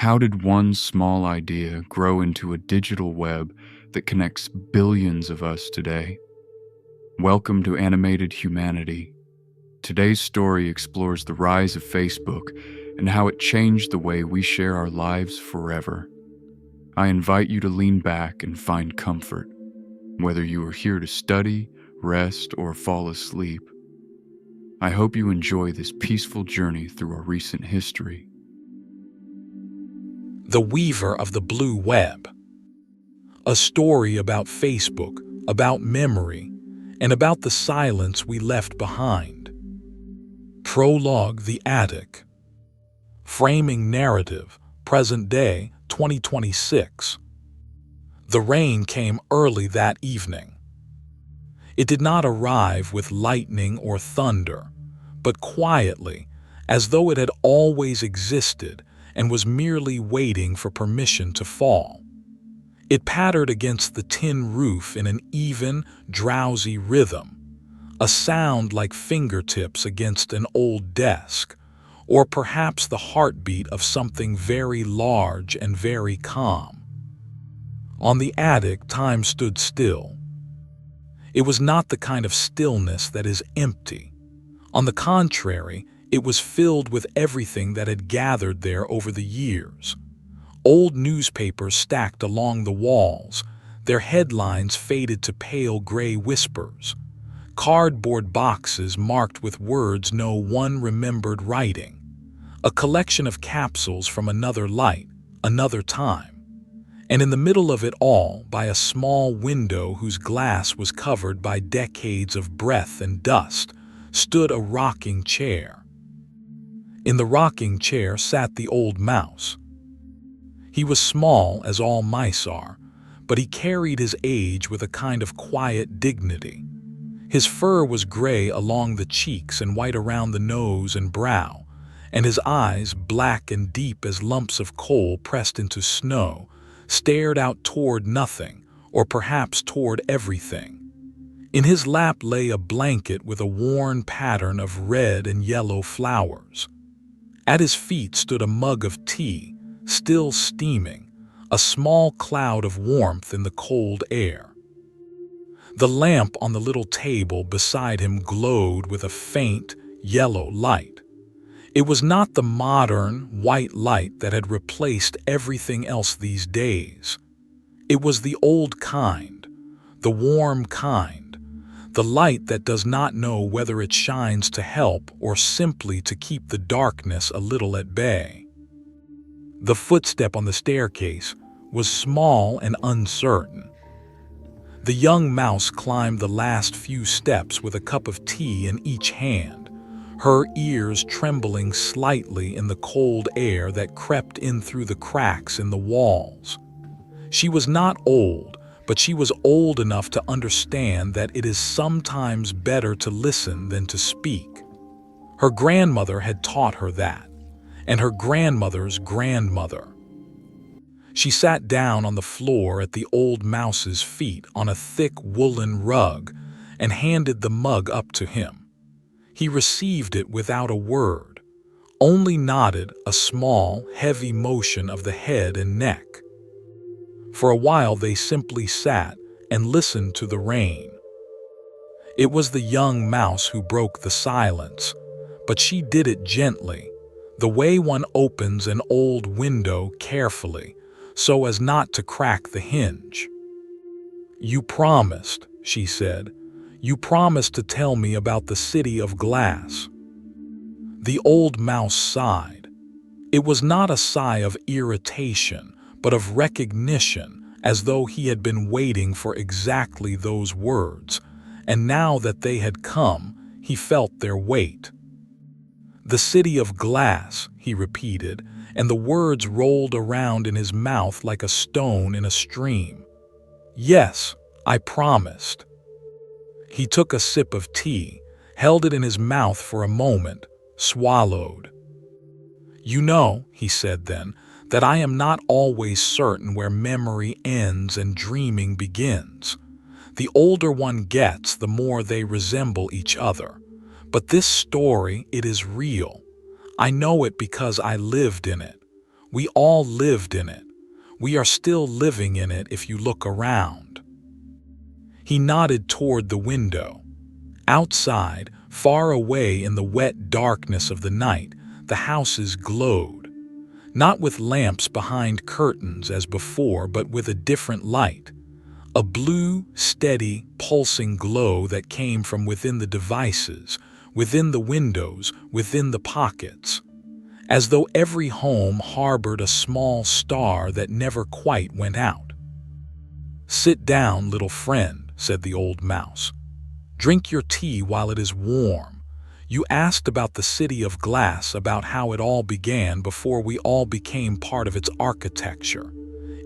How did one small idea grow into a digital web that connects billions of us today? Welcome to Animated Humanity. Today's story explores the rise of Facebook and how it changed the way we share our lives forever. I invite you to lean back and find comfort, whether you are here to study, rest, or fall asleep. I hope you enjoy this peaceful journey through our recent history. The Weaver of the Blue Web. A story about Facebook, about memory, and about the silence we left behind. Prologue: The Attic. Framing narrative: present day, 2026. The rain came early that evening. It did not arrive with lightning or thunder, but quietly, as though it had always existed and was merely waiting for permission to fall. It pattered against the tin roof in an even, drowsy rhythm, a sound like fingertips against an old desk, or perhaps the heartbeat of something very large and very calm. On the attic, time stood still. It was not the kind of stillness that is empty. On the contrary, it was filled with everything that had gathered there over the years. Old newspapers stacked along the walls, their headlines faded to pale gray whispers. Cardboard boxes marked with words no one remembered writing. A collection of capsules from another light, another time. And in the middle of it all, by a small window whose glass was covered by decades of breath and dust, stood a rocking chair. In the rocking chair sat the old mouse. He was small, as all mice are, but he carried his age with a kind of quiet dignity. His fur was gray along the cheeks and white around the nose and brow, and his eyes, black and deep as lumps of coal pressed into snow, stared out toward nothing, or perhaps toward everything. In his lap lay a blanket with a worn pattern of red and yellow flowers. At his feet stood a mug of tea, still steaming, a small cloud of warmth in the cold air. The lamp on the little table beside him glowed with a faint, yellow light. It was not the modern, white light that had replaced everything else these days. It was the old kind, the warm kind, the light that does not know whether it shines to help or simply to keep the darkness a little at bay. The footstep on the staircase was small and uncertain. The young mouse climbed the last few steps with a cup of tea in each hand, her ears trembling slightly in the cold air that crept in through the cracks in the walls. She was not old, but she was old enough to understand that it is sometimes better to listen than to speak. Her grandmother had taught her that, and her grandmother's grandmother. She sat down on the floor at the old mouse's feet on a thick woolen rug and handed the mug up to him. He received it without a word, only nodded a small, heavy motion of the head and neck. For a while they simply sat and listened to the rain. It was the young mouse who broke the silence, but she did it gently, the way one opens an old window carefully, so as not to crack the hinge. "You promised," she said. "You promised to tell me about the city of glass." The old mouse sighed. It was not a sigh of irritation, but of recognition, as though he had been waiting for exactly those words, and now that they had come, he felt their weight. "The city of glass," he repeated, and the words rolled around in his mouth like a stone in a stream. "Yes, I promised." He took a sip of tea, held it in his mouth for a moment, swallowed. "You know," he said then, "that I am not always certain where memory ends and dreaming begins. The older one gets, the more they resemble each other. But this story, it is real. I know it because I lived in it. We all lived in it. We are still living in it if you look around. He nodded toward the window. Outside, far away in the wet darkness of the night, the houses glowed. Not with lamps behind curtains as before, but with a different light. A blue, steady, pulsing glow that came from within the devices, within the windows, within the pockets. As though every home harbored a small star that never quite went out. "Sit down, little friend," said the old mouse. "Drink your tea while it is warm. You asked about the city of glass, about how it all began before we all became part of its architecture.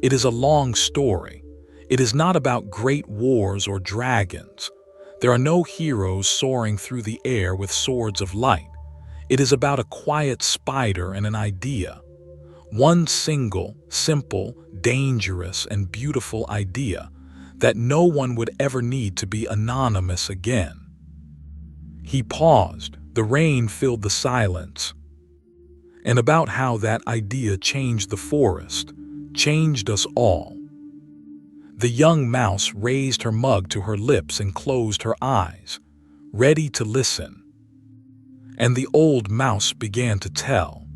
It is a long story. It is not about great wars or dragons. There are no heroes soaring through the air with swords of light. It is about a quiet spider and an idea. One single, simple, dangerous, and beautiful idea that no one would ever need to be anonymous again." He paused. The rain filled the silence. "And about how that idea changed the forest, changed us all." The young mouse raised her mug to her lips and closed her eyes, ready to listen. And the old mouse began to tell.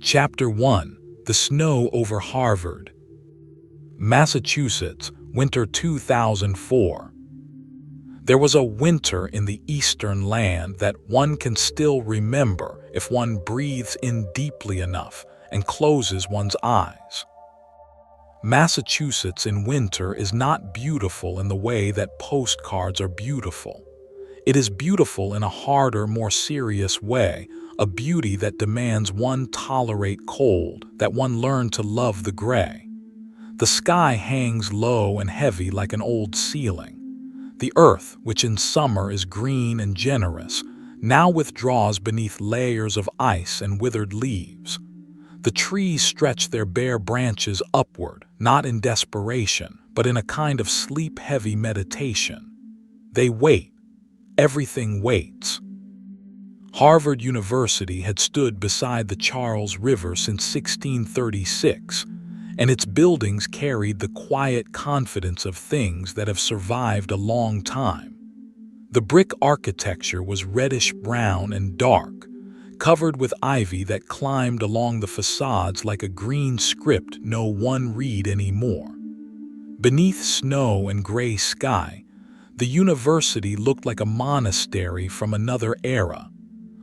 Chapter 1. The Snow Over Harvard. Massachusetts, winter 2004. There was a winter in the eastern land that one can still remember if one breathes in deeply enough and closes one's eyes. Massachusetts in winter is not beautiful in the way that postcards are beautiful. It is beautiful in a harder, more serious way, a beauty that demands one tolerate cold, that one learn to love the gray. The sky hangs low and heavy like an old ceiling. The earth, which in summer is green and generous, now withdraws beneath layers of ice and withered leaves. The trees stretch their bare branches upward, not in desperation, but in a kind of sleep-heavy meditation. They wait. Everything waits. Harvard University had stood beside the Charles River since 1636, and its buildings carried the quiet confidence of things that have survived a long time. The brick architecture was reddish-brown and dark, covered with ivy that climbed along the facades like a green script no one read anymore. Beneath snow and gray sky, the university looked like a monastery from another era,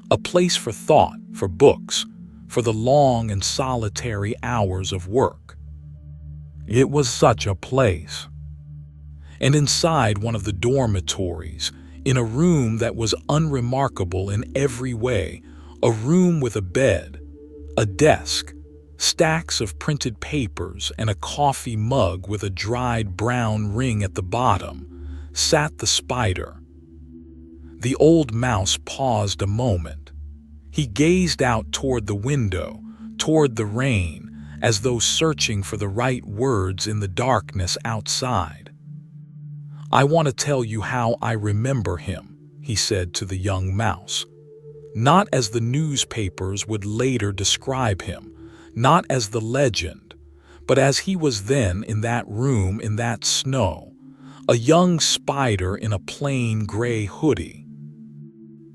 a place for thought, for books, for the long and solitary hours of work. It was such a place. And inside one of the dormitories, in a room that was unremarkable in every way, a room with a bed, a desk, stacks of printed papers, and a coffee mug with a dried brown ring at the bottom, sat the spider. The old mouse paused a moment. He gazed out toward the window, toward the rain, as though searching for the right words in the darkness outside. "I want to tell you how I remember him," he said to the young mouse. "Not as the newspapers would later describe him, not as the legend, but as he was then in that room in that snow, a young spider in a plain gray hoodie.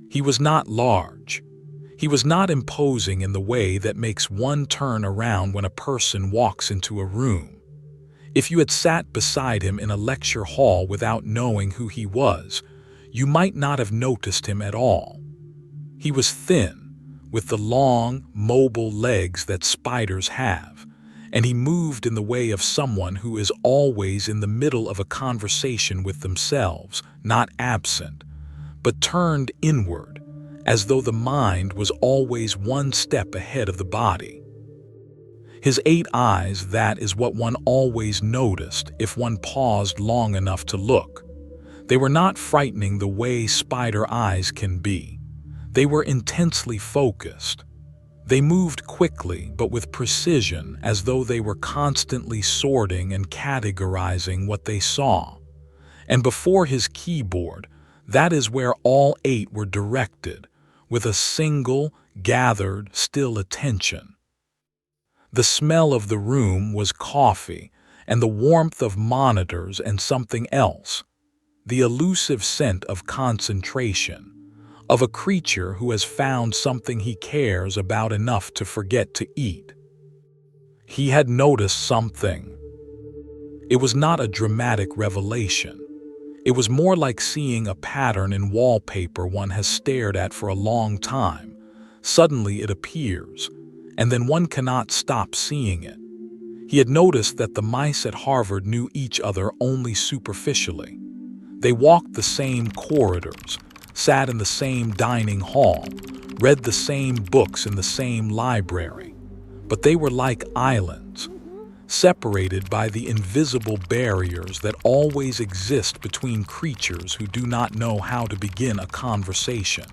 He was not large. He was not imposing in the way that makes one turn around when a person walks into a room. If you had sat beside him in a lecture hall without knowing who he was, you might not have noticed him at all. He was thin, with the long, mobile legs that spiders have, and he moved in the way of someone who is always in the middle of a conversation with themselves, not absent, but turned inward, as though the mind was always one step ahead of the body. His 8 eyes, that is what one always noticed if one paused long enough to look. They were not frightening the way spider eyes can be. They were intensely focused. They moved quickly but with precision, as though they were constantly sorting and categorizing what they saw. And before his keyboard, that is where all 8 were directed, with a single, gathered, still attention. The smell of the room was coffee, and the warmth of monitors and something else, the elusive scent of concentration, of a creature who has found something he cares about enough to forget to eat. He had noticed something. It was not a dramatic revelation. It was more like seeing a pattern in wallpaper one has stared at for a long time. Suddenly it appears, and then one cannot stop seeing it. He had noticed that the mice at Harvard knew each other only superficially. They walked the same corridors, sat in the same dining hall, read the same books in the same library, but they were like islands, separated by the invisible barriers that always exist between creatures who do not know how to begin a conversation.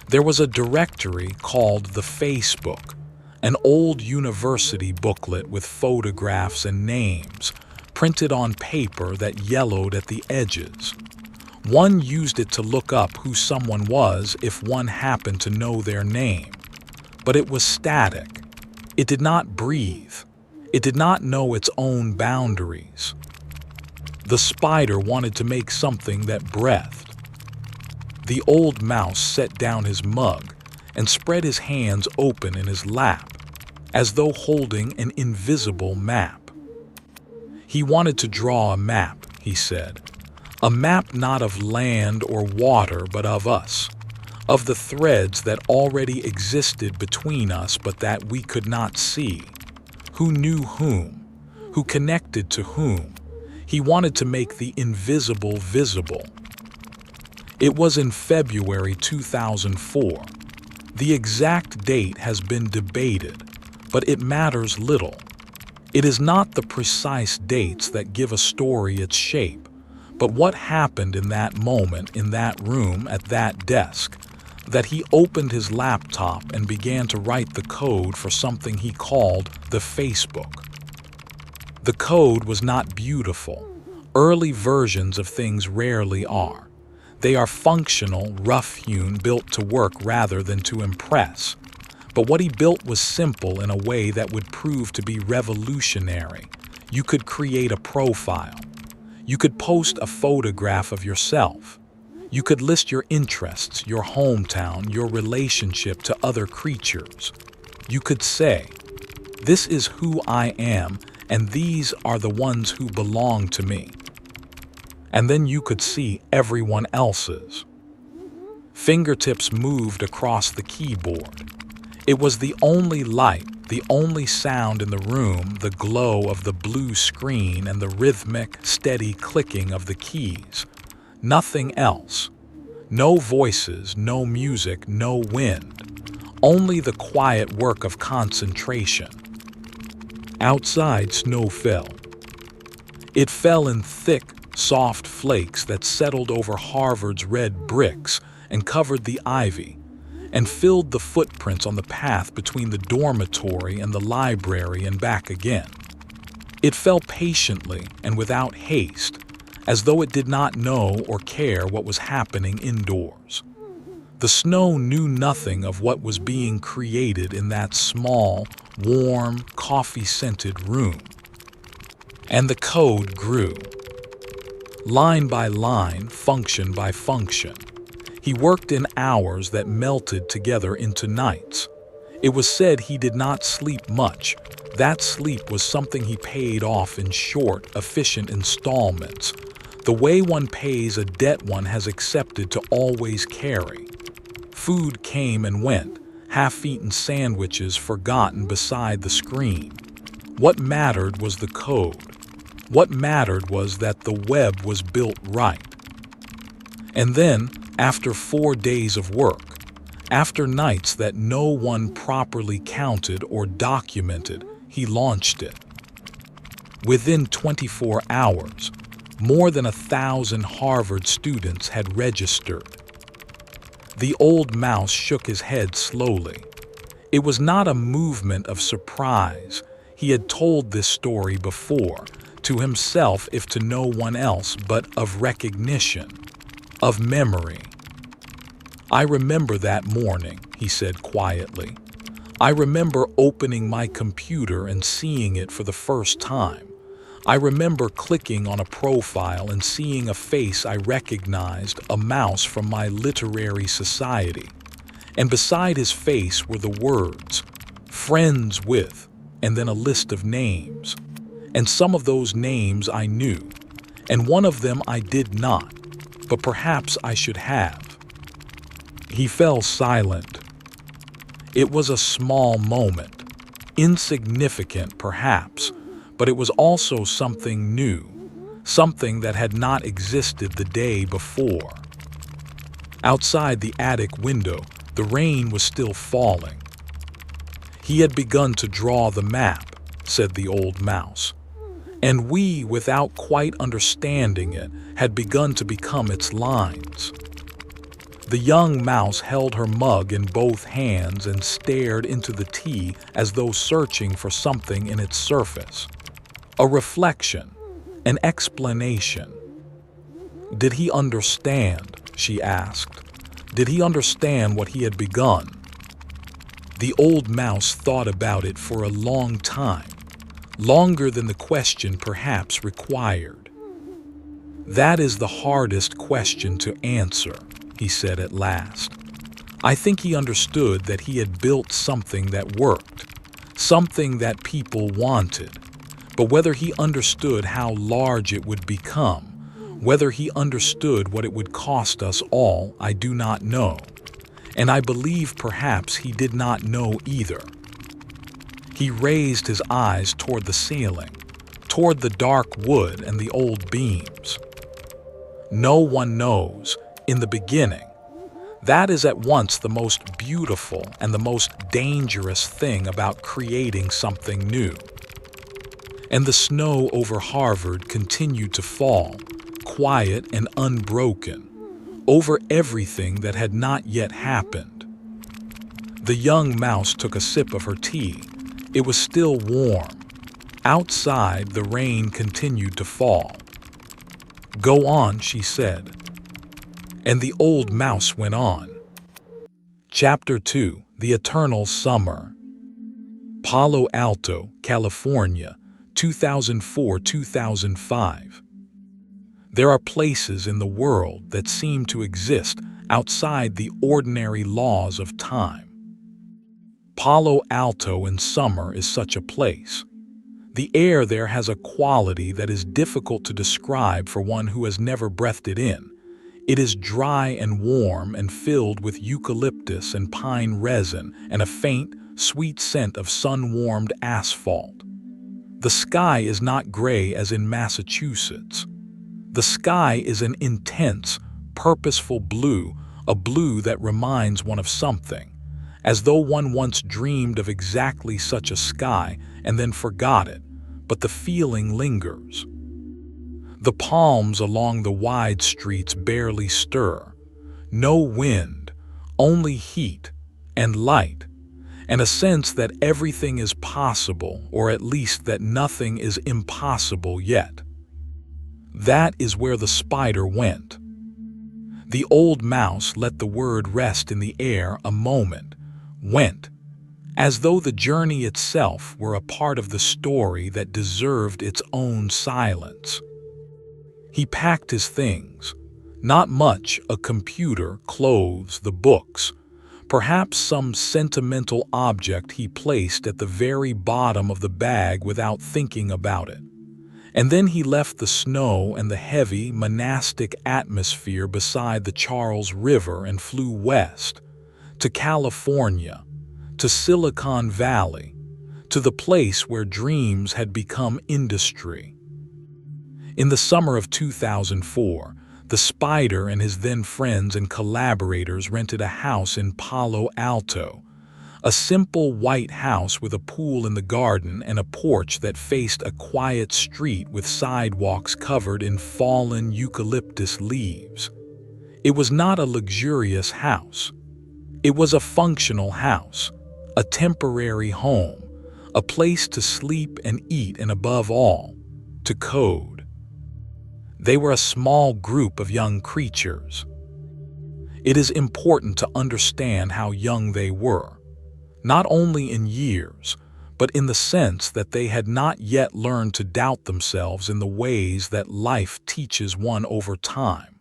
There was a directory called the Facebook, an old university booklet with photographs and names, printed on paper that yellowed at the edges. One used it to look up who someone was if one happened to know their name. But it was static. It did not breathe. It did not know its own boundaries. The spider wanted to make something that breathed. The old mouse set down his mug and spread his hands open in his lap, as though holding an invisible map. He wanted to draw a map, he said. A map not of land or water, but of us, of the threads that already existed between us but that we could not see. Who knew whom? Who connected to whom? He wanted to make the invisible visible. It was in February 2004. The exact date has been debated, but it matters little. It is not the precise dates that give a story its shape, but what happened in that moment, in that room, at that desk, that he opened his laptop and began to write the code for something he called the Facebook. The code was not beautiful. Early versions of things rarely are. They are functional, rough-hewn, built to work rather than to impress. But what he built was simple in a way that would prove to be revolutionary. You could create a profile. You could post a photograph of yourself. You could list your interests, your hometown, your relationship to other creatures. You could say, "This is who I am, and these are the ones who belong to me." And then you could see everyone else's. Fingertips moved across the keyboard. It was the only light, the only sound in the room, the glow of the blue screen and the rhythmic, steady clicking of the keys. Nothing else. No voices, no music, no wind. Only the quiet work of concentration. Outside, snow fell. It fell in thick, soft flakes that settled over Harvard's red bricks and covered the ivy, and filled the footprints on the path between the dormitory and the library and back again. It fell patiently and without haste, as though it did not know or care what was happening indoors. The snow knew nothing of what was being created in that small, warm, coffee-scented room. And the code grew. Line by line, function by function. He worked in hours that melted together into nights. It was said he did not sleep much. That sleep was something he paid off in short, efficient installments, the way one pays a debt one has accepted to always carry. Food came and went, half-eaten sandwiches forgotten beside the screen. What mattered was the code. What mattered was that the web was built right. And then, after 4 days of work, after nights that no one properly counted or documented, he launched it. Within 24 hours, more than 1,000 Harvard students had registered. The old mouse shook his head slowly. It was not a movement of surprise. He had told this story before, to himself if to no one else, but of recognition, of memory. "I remember that morning," he said quietly. "I remember opening my computer and seeing it for the first time. I remember clicking on a profile and seeing a face I recognized, a mouse from my literary society. And beside his face were the words, 'Friends with,' and then a list of names. And some of those names I knew, and one of them I did not, but perhaps I should have." He fell silent. It was a small moment, insignificant perhaps, but it was also something new, something that had not existed the day before. Outside the attic window, the rain was still falling. "He had begun to draw the map," said the old mouse, "and we, without quite understanding it, had begun to become its lines." The young mouse held her mug in both hands and stared into the tea as though searching for something in its surface. A reflection, an explanation. Did he understand? She asked. Did he understand what he had begun? The old mouse thought about it for a long time, longer than the question perhaps required. "That is the hardest question to answer," he said at last. "I think he understood that he had built something that worked, something that people wanted. But whether he understood how large it would become, whether he understood what it would cost us all, I do not know. And I believe perhaps he did not know either." He raised his eyes toward the ceiling, toward the dark wood and the old beams. "No one knows, in the beginning. That is at once the most beautiful and the most dangerous thing about creating something new." And the snow over Harvard continued to fall, quiet and unbroken, over everything that had not yet happened. The young mouse took a sip of her tea. It was still warm. Outside, the rain continued to fall. "Go on," she said. And the old mouse went on. Chapter 2: The Eternal Summer. Palo Alto, California, 2004-2005. There are places in the world that seem to exist outside the ordinary laws of time. Palo Alto in summer is such a place. The air there has a quality that is difficult to describe for one who has never breathed it in. It is dry and warm and filled with eucalyptus and pine resin and a faint, sweet scent of sun-warmed asphalt. The sky is not gray as in Massachusetts. The sky is an intense, purposeful blue, a blue that reminds one of something, as though one once dreamed of exactly such a sky and then forgot it, but the feeling lingers. The palms along the wide streets barely stir. No wind, only heat and light, and a sense that everything is possible, or at least that nothing is impossible yet. That is where the spider went. The old mouse let the word rest in the air a moment, went, as though the journey itself were a part of the story that deserved its own silence. He packed his things. Not much: a computer, clothes, the books. Perhaps some sentimental object he placed at the very bottom of the bag without thinking about it. And then he left the snow and the heavy, monastic atmosphere beside the Charles River and flew west, to California, to Silicon Valley, to the place where dreams had become industry. In the summer of 2004, the spider and his then friends and collaborators rented a house in Palo Alto, a simple white house with a pool in the garden and a porch that faced a quiet street with sidewalks covered in fallen eucalyptus leaves. It was not a luxurious house. It was a functional house, a temporary home, a place to sleep and eat, and above all, to code. They were a small group of young creatures. It is important to understand how young they were, not only in years, but in the sense that they had not yet learned to doubt themselves in the ways that life teaches one over time.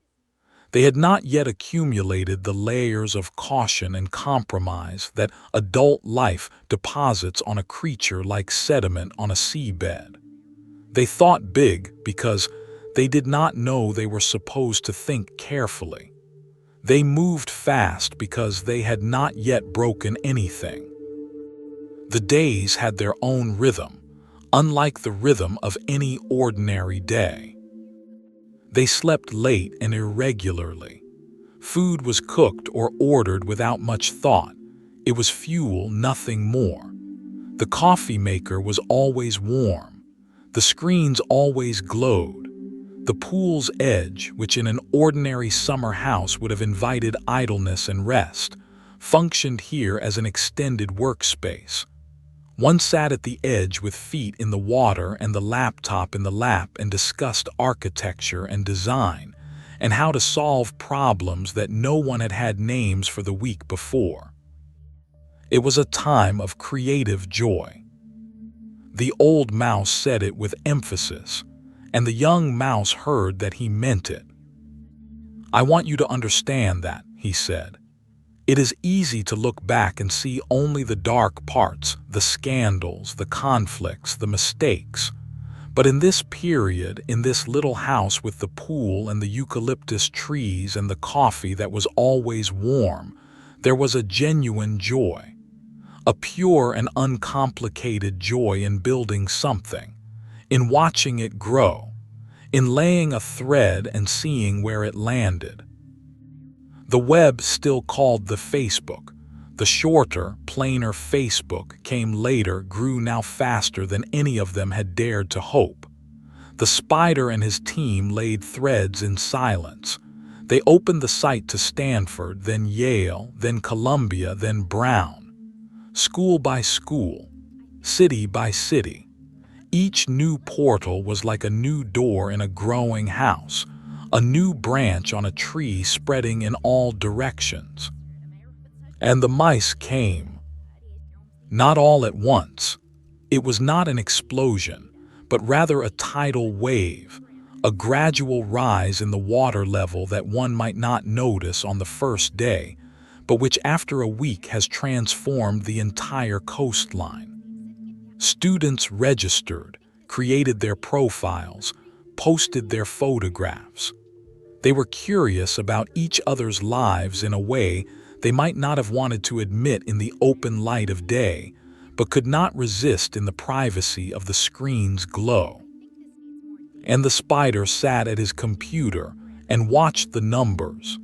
They had not yet accumulated the layers of caution and compromise that adult life deposits on a creature like sediment on a seabed. They thought big because they did not know they were supposed to think carefully. They moved fast because they had not yet broken anything. The days had their own rhythm, unlike the rhythm of any ordinary day. They slept late and irregularly. Food was cooked or ordered without much thought. It was fuel, nothing more. The coffee maker was always warm. The screens always glowed. The pool's edge, which in an ordinary summer house would have invited idleness and rest, functioned here as an extended workspace. One sat at the edge with feet in the water and the laptop in the lap and discussed architecture and design and how to solve problems that no one had had names for the week before. It was a time of creative joy. The old mouse said it with emphasis, and the young mouse heard that he meant it. "I want you to understand that," he said. "It is easy to look back and see only the dark parts, the scandals, the conflicts, the mistakes. But in this period, in this little house with the pool and the eucalyptus trees and the coffee that was always warm, there was a genuine joy, a pure and uncomplicated joy in building something, in watching it grow, in laying a thread and seeing where it landed." The web, still called the Facebook, the shorter, plainer Facebook, came later, grew now faster than any of them had dared to hope. The spider and his team laid threads in silence. They opened the site to Stanford, then Yale, then Columbia, then Brown. School by school, city by city. Each new portal was like a new door in a growing house, a new branch on a tree spreading in all directions. And the mice came. Not all at once. It was not an explosion, but rather a tidal wave, a gradual rise in the water level that one might not notice on the first day, but which after a week has transformed the entire coastline. Students registered, created their profiles, posted their photographs. They were curious about each other's lives in a way they might not have wanted to admit in the open light of day, but could not resist in the privacy of the screen's glow. And the spider sat at his computer and watched the numbers.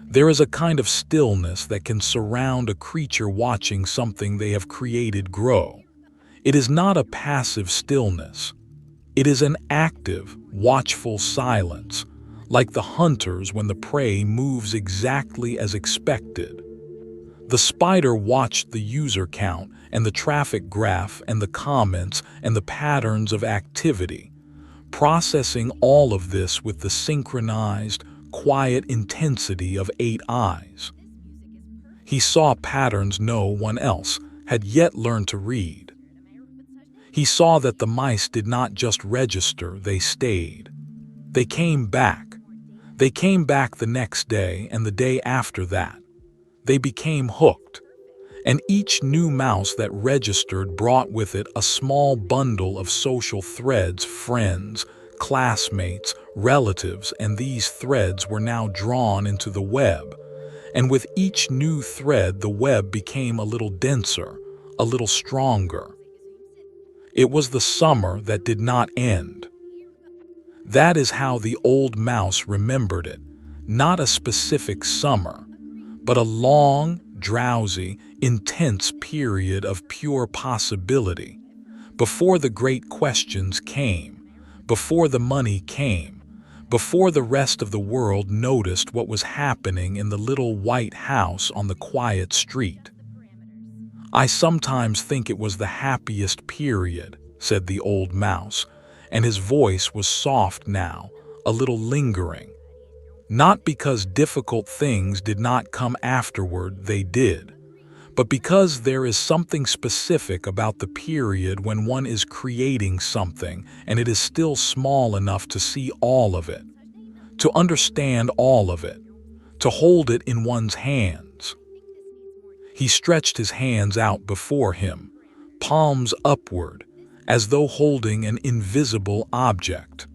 There is a kind of stillness that can surround a creature watching something they have created grow. It is not a passive stillness. It is an active, watchful silence, like the hunter's when the prey moves exactly as expected. The spider watched the user count and the traffic graph and the comments and the patterns of activity, processing all of this with the synchronized, quiet intensity of 8 eyes. He saw patterns no one else had yet learned to read. He saw that the mice did not just register, they stayed. They came back. They came back the next day and the day after that. They became hooked. And each new mouse that registered brought with it a small bundle of social threads, friends, classmates, relatives, and these threads were now drawn into the web. And with each new thread, the web became a little denser, a little stronger. It was the summer that did not end. That is how the old mouse remembered it, not a specific summer, but a long, drowsy, intense period of pure possibility, before the great questions came, before the money came, before the rest of the world noticed what was happening in the little white house on the quiet street. "I sometimes think it was the happiest period," said the old mouse, and his voice was soft now, a little lingering. Not because difficult things did not come afterward, they did, but because there is something specific about the period when one is creating something and it is still small enough to see all of it, to understand all of it, to hold it in one's hands. He stretched his hands out before him, palms upward, as though holding an invisible object.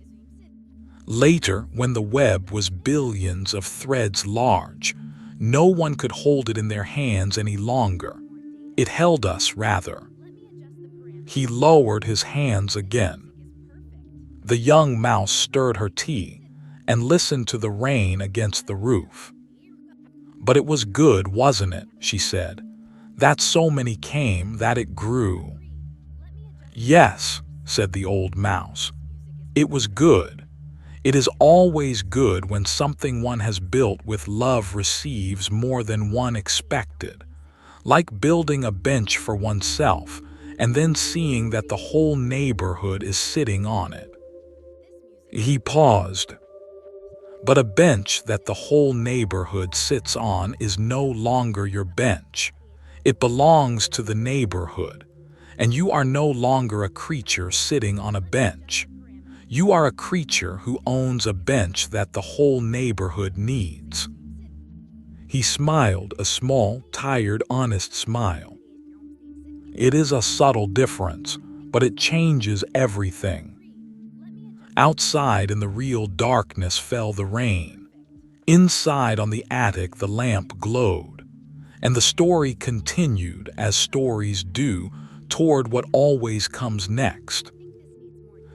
Later, when the web was billions of threads large, no one could hold it in their hands any longer. It held us, rather. He lowered his hands again. The young mouse stirred her tea and listened to the rain against the roof. "But it was good, wasn't it?" she said. "That so many came that it grew." "Yes," said the old mouse. "It was good. It is always good when something one has built with love receives more than one expected, like building a bench for oneself and then seeing that the whole neighborhood is sitting on it." He paused. "But a bench that the whole neighborhood sits on is no longer your bench. It belongs to the neighborhood, and you are no longer a creature sitting on a bench. You are a creature who owns a bench that the whole neighborhood needs." He smiled, a small, tired, honest smile. "It is a subtle difference, but it changes everything." Outside in the real darkness fell the rain. Inside on the attic the lamp glowed. And the story continued, as stories do, toward what always comes next.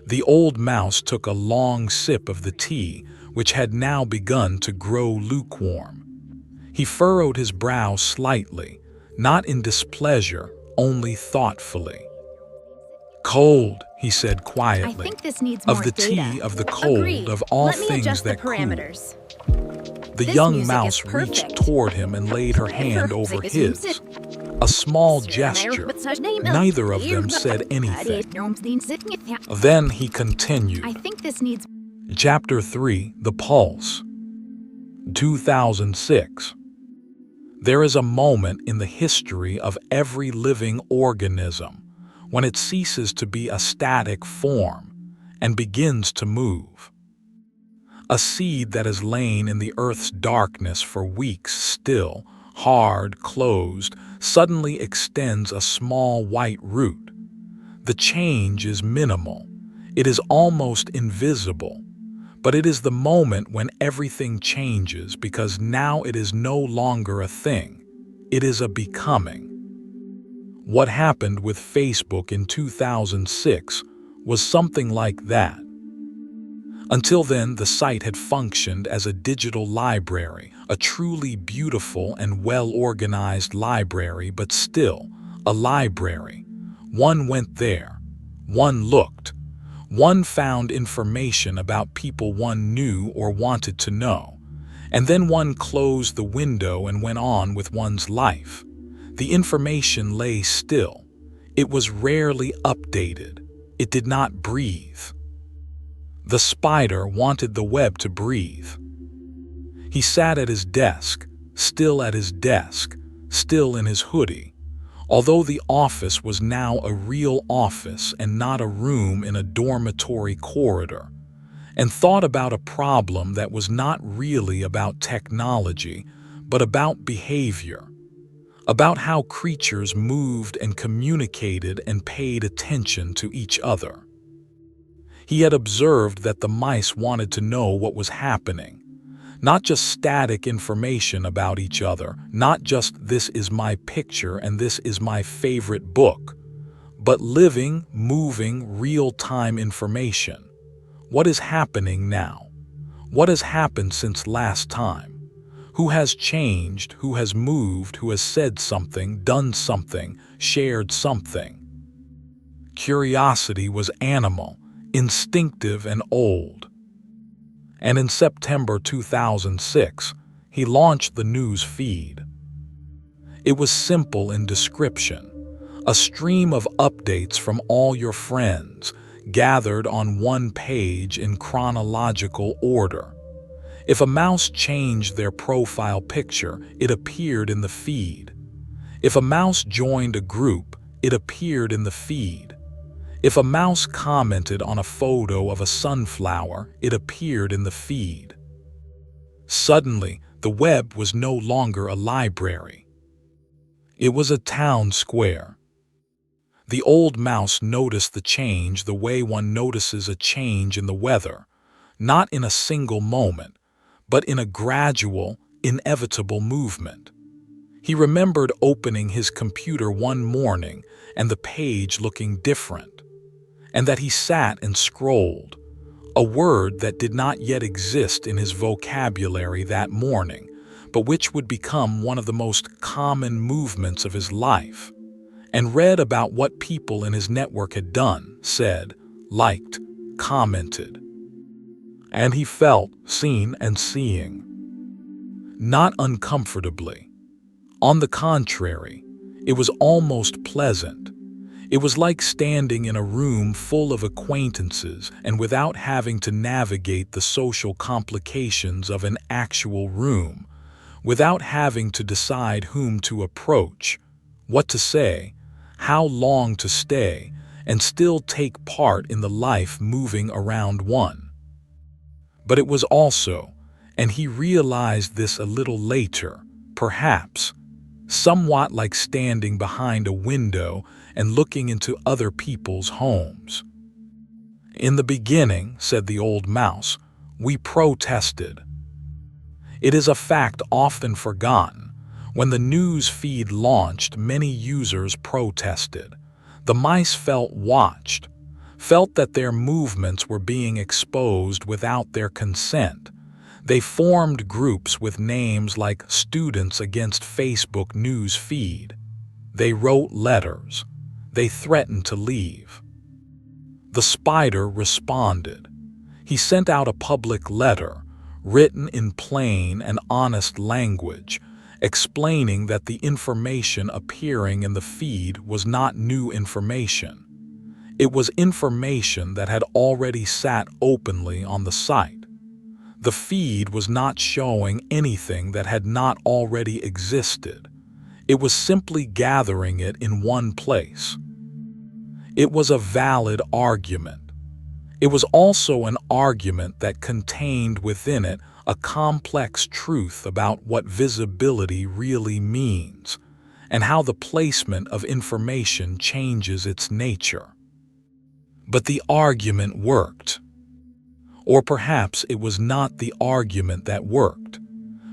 The old mouse took a long sip of the tea, which had now begun to grow lukewarm. He furrowed his brow slightly, not in displeasure, only thoughtfully. "Cold," he said quietly. I think this needs "Of more the data." tea, of the cold, Agreed. of all Let me things adjust that the cool." parameters. The This young music mouse is reached perfect. toward him and laid her hand over his. A small gesture. Neither of them said anything. Then he continued. I think this needs Chapter 3, The Pulse. 2006. There is a moment in the history of every living organism when it ceases to be a static form and begins to move. A seed that has lain in the earth's darkness for weeks still, hard, closed, suddenly extends a small white root. The change is minimal. It is almost invisible. But it is the moment when everything changes because now it is no longer a thing. It is a becoming. What happened with Facebook in 2006 was something like that. Until then, the site had functioned as a digital library, a truly beautiful and well-organized library, but still a library. One went there. One looked. One found information about people one knew or wanted to know. And then one closed the window and went on with one's life. The information lay still. It was rarely updated. It did not breathe. The spider wanted the web to breathe. He sat at his desk, still at his desk, still in his hoodie, although the office was now a real office and not a room in a dormitory corridor, and thought about a problem that was not really about technology, but about behavior, about how creatures moved and communicated and paid attention to each other. He had observed that the mice wanted to know what was happening, not just static information about each other, not just "this is my picture and this is my favorite book," but living, moving, real-time information. What is happening now? What has happened since last time? Who has changed? Who has moved? Who has said something, done something, shared something? Curiosity was animal, instinctive and old. And in September 2006, he launched the news feed. It was simple in description, a stream of updates from all your friends, gathered on one page in chronological order. If a mouse changed their profile picture, it appeared in the feed. If a mouse joined a group, it appeared in the feed. If a mouse commented on a photo of a sunflower, it appeared in the feed. Suddenly, the web was no longer a library. It was a town square. The old mouse noticed the change the way one notices a change in the weather, not in a single moment, but in a gradual, inevitable movement. He remembered opening his computer one morning and the page looking different, and that he sat and scrolled, a word that did not yet exist in his vocabulary that morning, but which would become one of the most common movements of his life, and read about what people in his network had done, said, liked, commented. And he felt seen and seeing. Not uncomfortably. On the contrary, it was almost pleasant. It was like standing in a room full of acquaintances and without having to navigate the social complications of an actual room, without having to decide whom to approach, what to say, how long to stay, and still take part in the life moving around one. But it was also, and he realized this a little later, perhaps, somewhat like standing behind a window and looking into other people's homes. In the beginning, said the old mouse, we protested. It is a fact often forgotten. When the news feed launched, many users protested. The mice felt watched, felt that their movements were being exposed without their consent. They formed groups with names like Students Against Facebook News Feed. They wrote letters. They threatened to leave. The spider responded. He sent out a public letter, written in plain and honest language, explaining that the information appearing in the feed was not new information. It was information that had already sat openly on the site. The feed was not showing anything that had not already existed. It was simply gathering it in one place. It was a valid argument. It was also an argument that contained within it a complex truth about what visibility really means, and how the placement of information changes its nature. But the argument worked. Or perhaps it was not the argument that worked.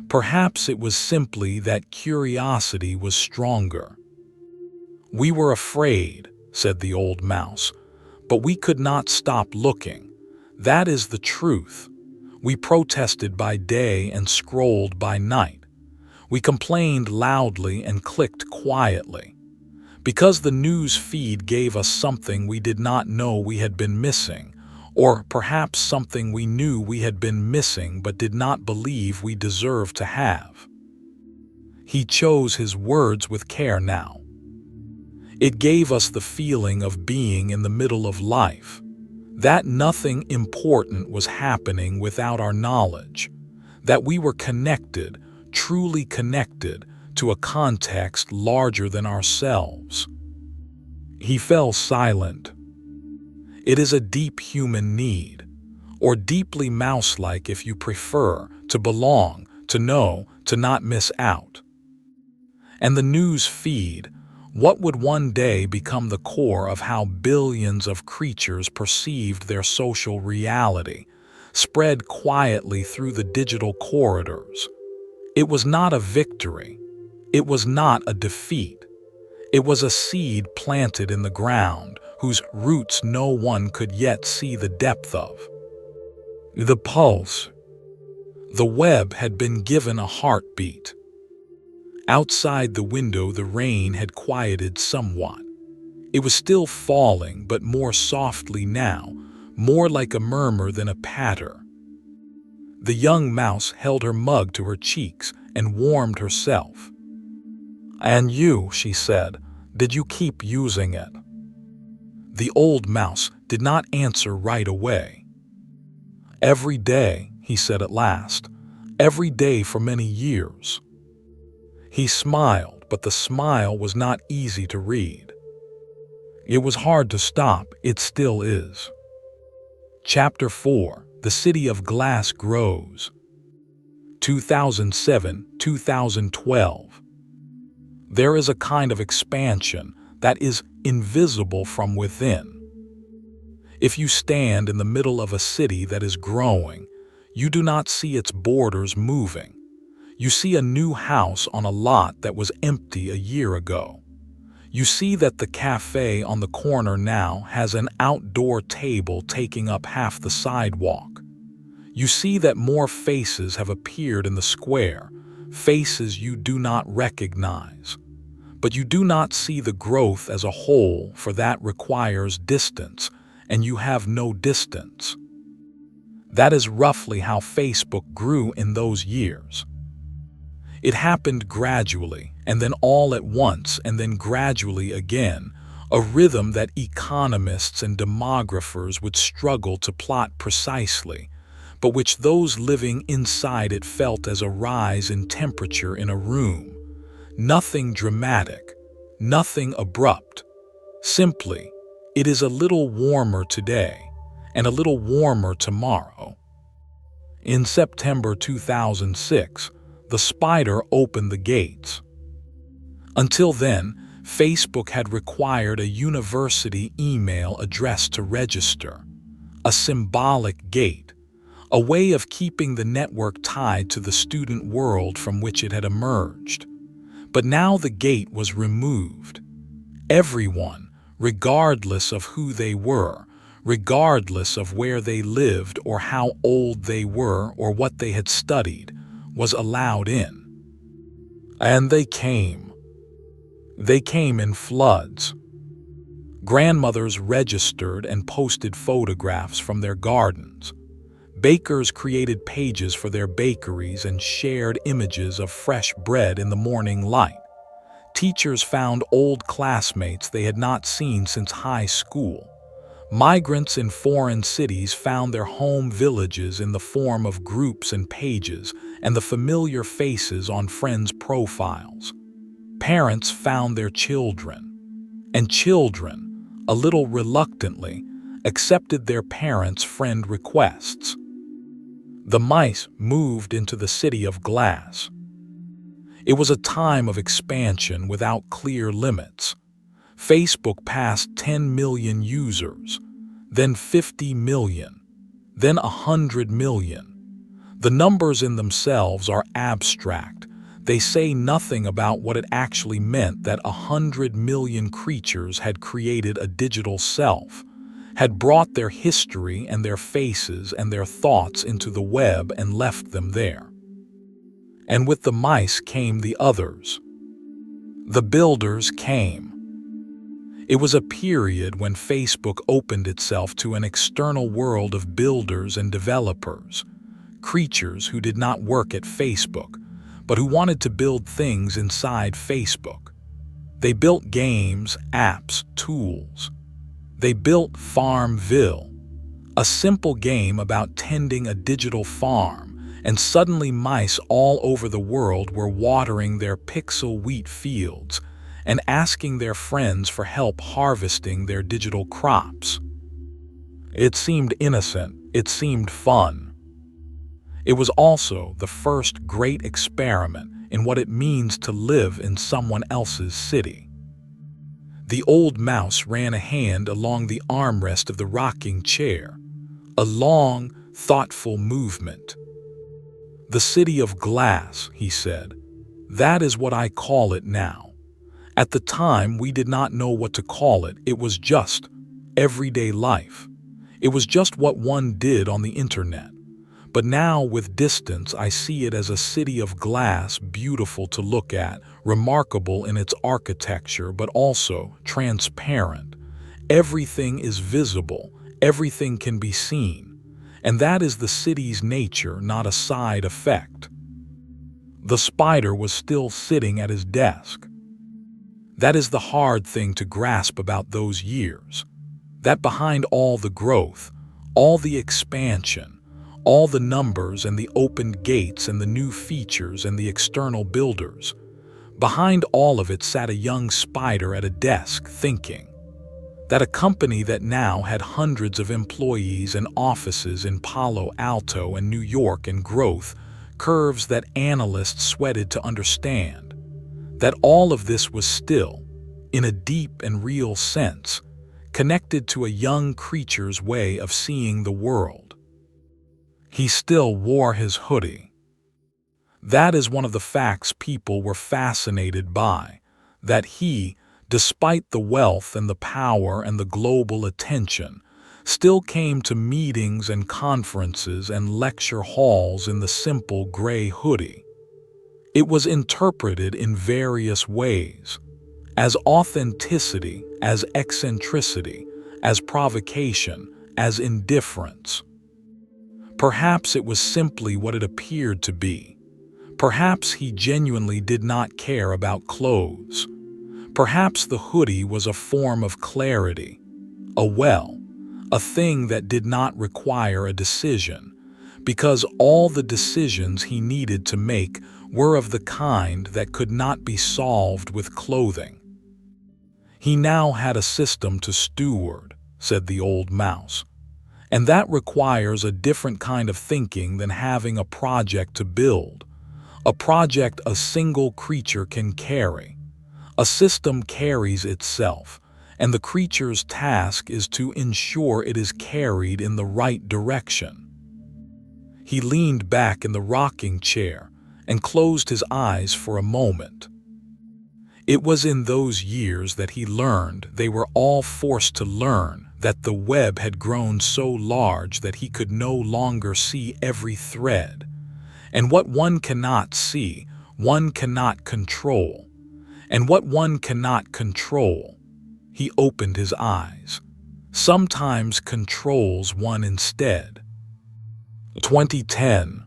Perhaps it was simply that curiosity was stronger. We were afraid, said the old mouse, but we could not stop looking. That is the truth. We protested by day and scrolled by night. We complained loudly and clicked quietly. Because the news feed gave us something we did not know we had been missing, or perhaps something we knew we had been missing but did not believe we deserved to have. He chose his words with care now. It gave us the feeling of being in the middle of life, that nothing important was happening without our knowledge, that we were connected, truly connected, to a context larger than ourselves. He fell silent. It is a deep human need, or deeply mouse-like if you prefer, to belong, to know, to not miss out. And the news feed, what would one day become the core of how billions of creatures perceived their social reality, spread quietly through the digital corridors. It was not a victory. It was not a defeat. It was a seed planted in the ground, whose roots no one could yet see the depth of. The pulse. The web had been given a heartbeat. Outside the window the rain had quieted somewhat. It was still falling, but more softly now, more like a murmur than a patter. The young mouse held her mug to her cheeks and warmed herself. "And you," she said, "did you keep using it?" The old mouse did not answer right away. "Every day," he said at last, every day for many years. He smiled, but the smile was not easy to read. It was hard to stop, it still is. Chapter 4: The City of Glass Grows. 2007-2012. There is a kind of expansion that is invisible from within. If you stand in the middle of a city that is growing, you do not see its borders moving. You see a new house on a lot that was empty a year ago. You see that the cafe on the corner now has an outdoor table taking up half the sidewalk. You see that more faces have appeared in the square, faces you do not recognize. But you do not see the growth as a whole, for that requires distance, and you have no distance. That is roughly how Facebook grew in those years. It happened gradually, and then all at once, and then gradually again, a rhythm that economists and demographers would struggle to plot precisely, but which those living inside it felt as a rise in temperature in a room. Nothing dramatic, nothing abrupt. Simply, it is a little warmer today, and a little warmer tomorrow. In September 2006, the spider opened the gates. Until then, Facebook had required a university email address to register, a symbolic gate, a way of keeping the network tied to the student world from which it had emerged. But now the gate was removed. Everyone, regardless of who they were, regardless of where they lived or how old they were or what they had studied, was allowed in. And they came. They came in floods. Grandmothers registered and posted photographs from their gardens. Bakers created pages for their bakeries and shared images of fresh bread in the morning light. Teachers found old classmates they had not seen since high school. Migrants in foreign cities found their home villages in the form of groups and pages and the familiar faces on friends' profiles. Parents found their children, and children, a little reluctantly, accepted their parents' friend requests. The mice moved into the city of glass. It was a time of expansion without clear limits. Facebook passed 10 million users, then 50 million, then 100 million. The numbers in themselves are abstract. They say nothing about what it actually meant that 100 million creatures had created a digital self, had brought their history and their faces and their thoughts into the web and left them there. And with the mice came the others. The builders came. It was a period when Facebook opened itself to an external world of builders and developers, creatures who did not work at Facebook, but who wanted to build things inside Facebook. They built games, apps, tools. They built Farmville, a simple game about tending a digital farm, and suddenly mice all over the world were watering their pixel wheat fields and asking their friends for help harvesting their digital crops. It seemed innocent, it seemed fun. It was also the first great experiment in what it means to live in someone else's city. The old mouse ran a hand along the armrest of the rocking chair, a long, thoughtful movement. "The city of glass," he said. "That is what I call it now. At the time, we did not know what to call it. It was just everyday life. It was just what one did on the internet. But now, with distance, I see it as a city of glass, beautiful to look at, remarkable in its architecture, but also transparent. Everything is visible, everything can be seen. And that is the city's nature, not a side effect." The spider was still sitting at his desk. That is the hard thing to grasp about those years. That behind all the growth, all the expansion, All the numbers and the opened gates and the new features and the external builders. Behind all of it sat a young spider at a desk thinking that a company that now had hundreds of employees and offices in Palo Alto and New York and growth curves that analysts sweated to understand, that all of this was still, in a deep and real sense, connected to a young creature's way of seeing the world. He still wore his hoodie. That is one of the facts people were fascinated by, that he, despite the wealth and the power and the global attention, still came to meetings and conferences and lecture halls in the simple gray hoodie. It was interpreted in various ways, as authenticity, as eccentricity, as provocation, as indifference. Perhaps it was simply what it appeared to be. Perhaps he genuinely did not care about clothes. Perhaps the hoodie was a form of clarity, a thing that did not require a decision, because all the decisions he needed to make were of the kind that could not be solved with clothing. He now had a system to steward, said the old mouse, and that requires a different kind of thinking than having a project to build, a project a single creature can carry. A system carries itself, and the creature's task is to ensure it is carried in the right direction. He leaned back in the rocking chair and closed his eyes for a moment. It was in those years that he learned they were all forced to learn that the web had grown so large that he could no longer see every thread, and what one cannot see, one cannot control. And what one cannot control, he opened his eyes, sometimes controls one instead. 2010.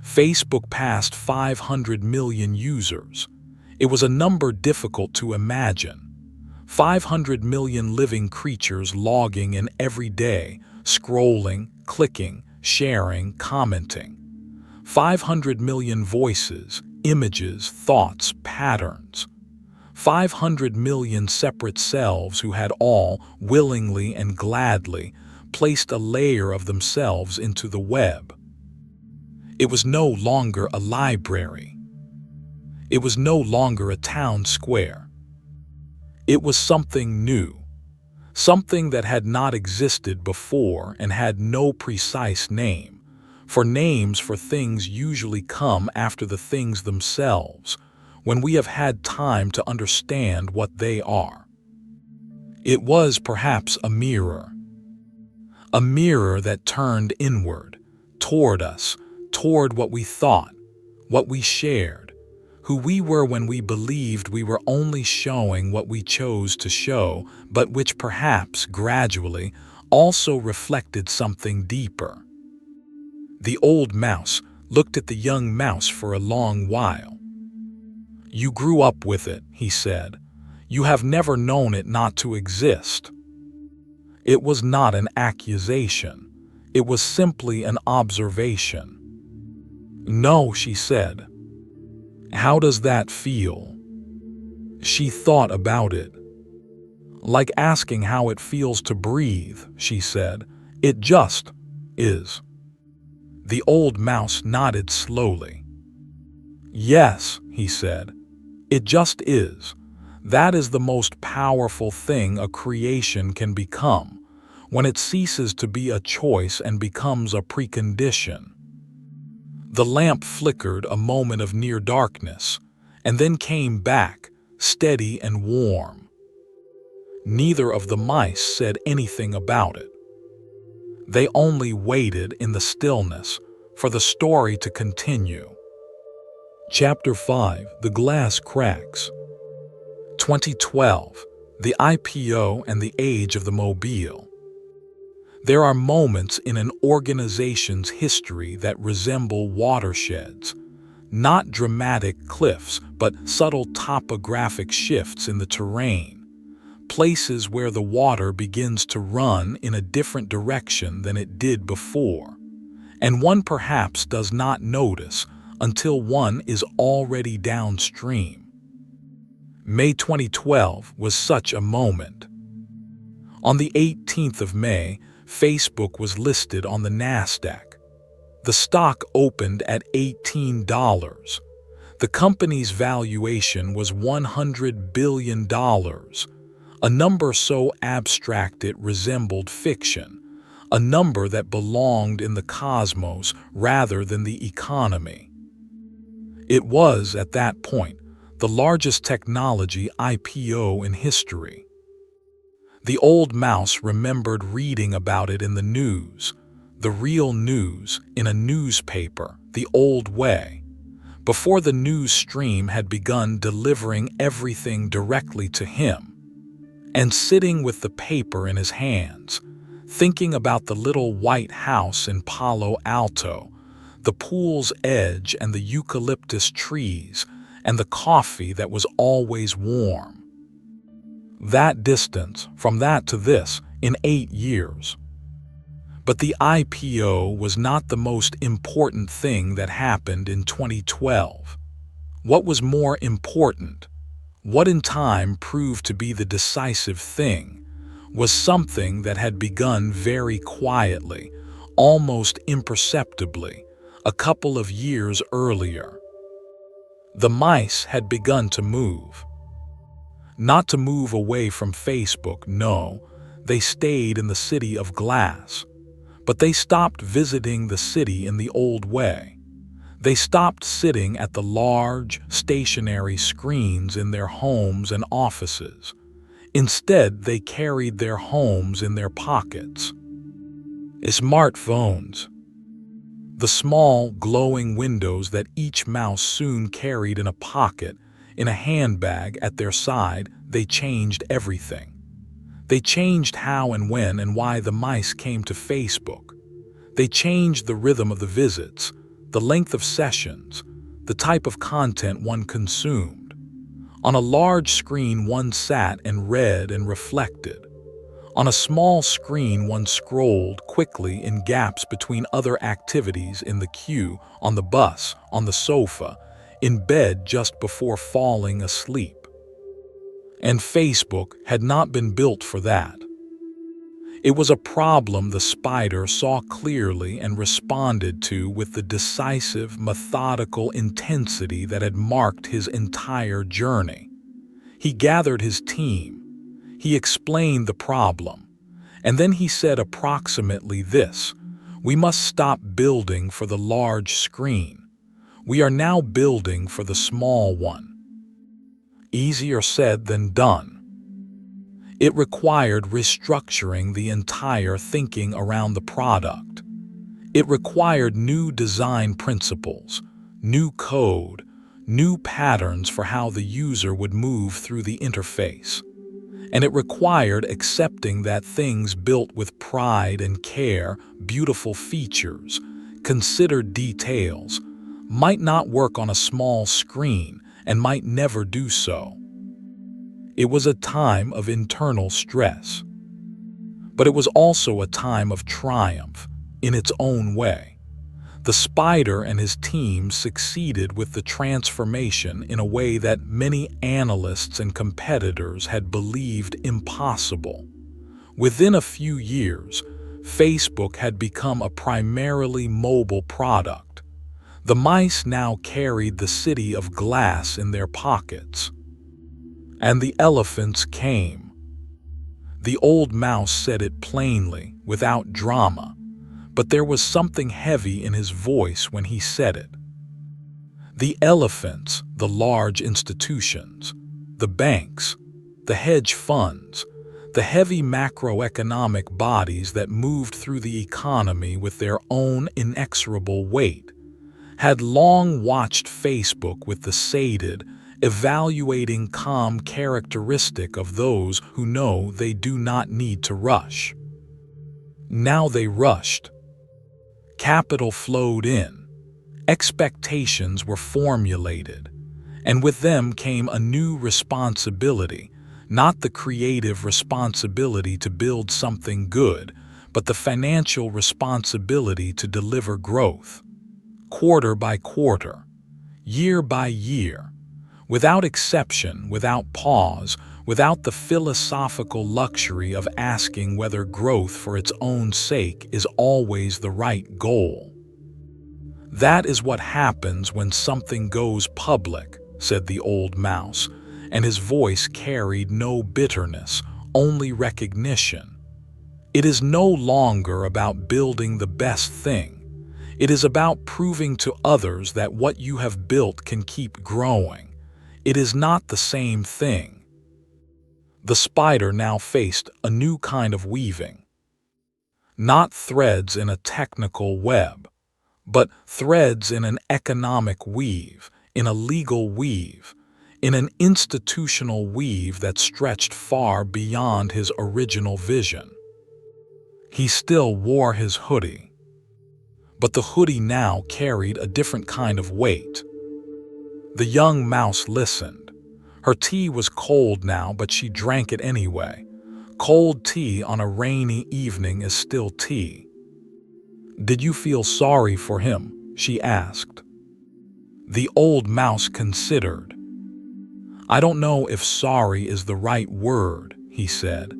Facebook passed 500 million users. It was a number difficult to imagine. 500 million living creatures logging in every day, scrolling, clicking, sharing, commenting. 500 million voices, images, thoughts, patterns. 500 million separate selves who had all, willingly and gladly, placed a layer of themselves into the web. It was no longer a library. It was no longer a town square. It was something new, something that had not existed before and had no precise name. For names for things usually come after the things themselves, when we have had time to understand what they are. It was perhaps a mirror that turned inward, toward us, toward what we thought, what we shared, who we were when we believed we were only showing what we chose to show, but which perhaps, gradually, also reflected something deeper. The old mouse looked at the young mouse for a long while. "You grew up with it," he said. "You have never known it not to exist." It was not an accusation. It was simply an observation. "No," she said. "How does that feel?" She thought about it. "Like asking how it feels to breathe," she said. "It just is." The old mouse nodded slowly. "Yes," he said, "it just is. That is the most powerful thing a creation can become, when it ceases to be a choice and becomes a precondition." The lamp flickered a moment of near darkness, and then came back, steady and warm. Neither of the mice said anything about it. They only waited in the stillness for the story to continue. Chapter 5. The Glass Cracks. 2012. The IPO and the Age of the Mobile. There are moments in an organization's history that resemble watersheds, not dramatic cliffs, but subtle topographic shifts in the terrain. Places where the water begins to run in a different direction than it did before, and one perhaps does not notice until one is already downstream. May 2012 was such a moment. On the 18th of May, Facebook was listed on the Nasdaq. The stock opened at $18. The company's valuation was $100 billion, a number so abstract it resembled fiction, a number that belonged in the cosmos rather than the economy. It was, at that point, the largest technology IPO in history. The old mouse remembered reading about it in the news, the real news, in a newspaper, the old way, before the news stream had begun delivering everything directly to him. And sitting with the paper in his hands, thinking about the little white house in Palo Alto, the pool's edge and the eucalyptus trees, and the coffee that was always warm. That distance, from that to this, in 8 years. But the IPO was not the most important thing that happened in 2012. What was more important, what in time proved to be the decisive thing, was something that had begun very quietly, almost imperceptibly, a couple of years earlier. The mice had begun to move. Not to move away from Facebook, no, they stayed in the city of glass. But they stopped visiting the city in the old way. They stopped sitting at the large, stationary screens in their homes and offices. Instead, they carried their homes in their pockets. Smartphones. The small, glowing windows that each mouse soon carried in a pocket, in a handbag at their side, they changed everything. They changed how and when and why the mice came to Facebook. They changed the rhythm of the visits, the length of sessions, the type of content one consumed. On a large screen one sat and read and reflected. On a small screen one scrolled quickly in gaps between other activities, in the queue, on the bus, on the sofa, in bed just before falling asleep. And Facebook had not been built for that. It was a problem the spider saw clearly and responded to with the decisive, methodical intensity that had marked his entire journey. He gathered his team. He explained the problem. And then he said approximately this: "We must stop building for the large screen. We are now building for the small one." Easier said than done. It required restructuring the entire thinking around the product. It required new design principles, new code, new patterns for how the user would move through the interface. And it required accepting that things built with pride and care, beautiful features, considered details, might not work on a small screen and might never do so. It was a time of internal stress. But it was also a time of triumph, in its own way. The spider and his team succeeded with the transformation in a way that many analysts and competitors had believed impossible. Within a few years, Facebook had become a primarily mobile product. The mice now carried the city of glass in their pockets. And the elephants came. The old mouse said it plainly, without drama, but there was something heavy in his voice when he said it. The elephants, the large institutions, the banks, the hedge funds, the heavy macroeconomic bodies that moved through the economy with their own inexorable weight, had long watched Facebook with the sated, evaluating calm characteristic of those who know they do not need to rush. Now they rushed. Capital flowed in. Expectations were formulated. And with them came a new responsibility, not the creative responsibility to build something good, but the financial responsibility to deliver growth, quarter by quarter, year by year, without exception, without pause, without the philosophical luxury of asking whether growth for its own sake is always the right goal. "That is what happens when something goes public," said the old mouse, and his voice carried no bitterness, only recognition. "It is no longer about building the best thing. It is about proving to others that what you have built can keep growing. It is not the same thing." The spider now faced a new kind of weaving. Not threads in a technical web, but threads in an economic weave, in a legal weave, in an institutional weave that stretched far beyond his original vision. He still wore his hoodie, but the hoodie now carried a different kind of weight. The young mouse listened. Her tea was cold now, but she drank it anyway. Cold tea on a rainy evening is still tea. "Did you feel sorry for him?" she asked. The old mouse considered. "I don't know if sorry is the right word," he said.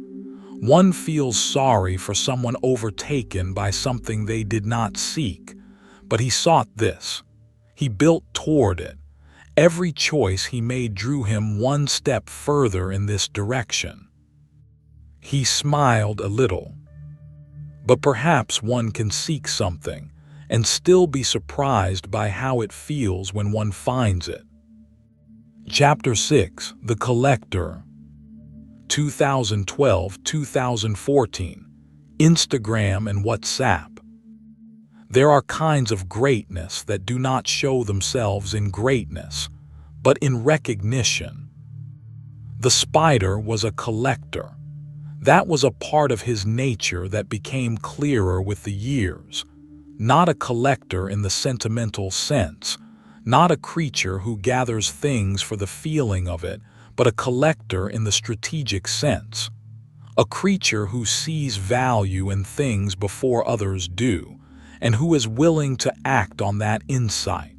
"One feels sorry for someone overtaken by something they did not seek, but he sought this. He built toward it. Every choice he made drew him one step further in this direction." He smiled a little. But perhaps one can seek something and still be surprised by how it feels when one finds it. Chapter 6: The Collector. 2012-2014. Instagram and WhatsApp. There are kinds of greatness that do not show themselves in greatness, but in recognition. The spider was a collector. That was a part of his nature that became clearer with the years. Not a collector in the sentimental sense, not a creature who gathers things for the feeling of it, but a collector in the strategic sense. A creature who sees value in things before others do, and who is willing to act on that insight.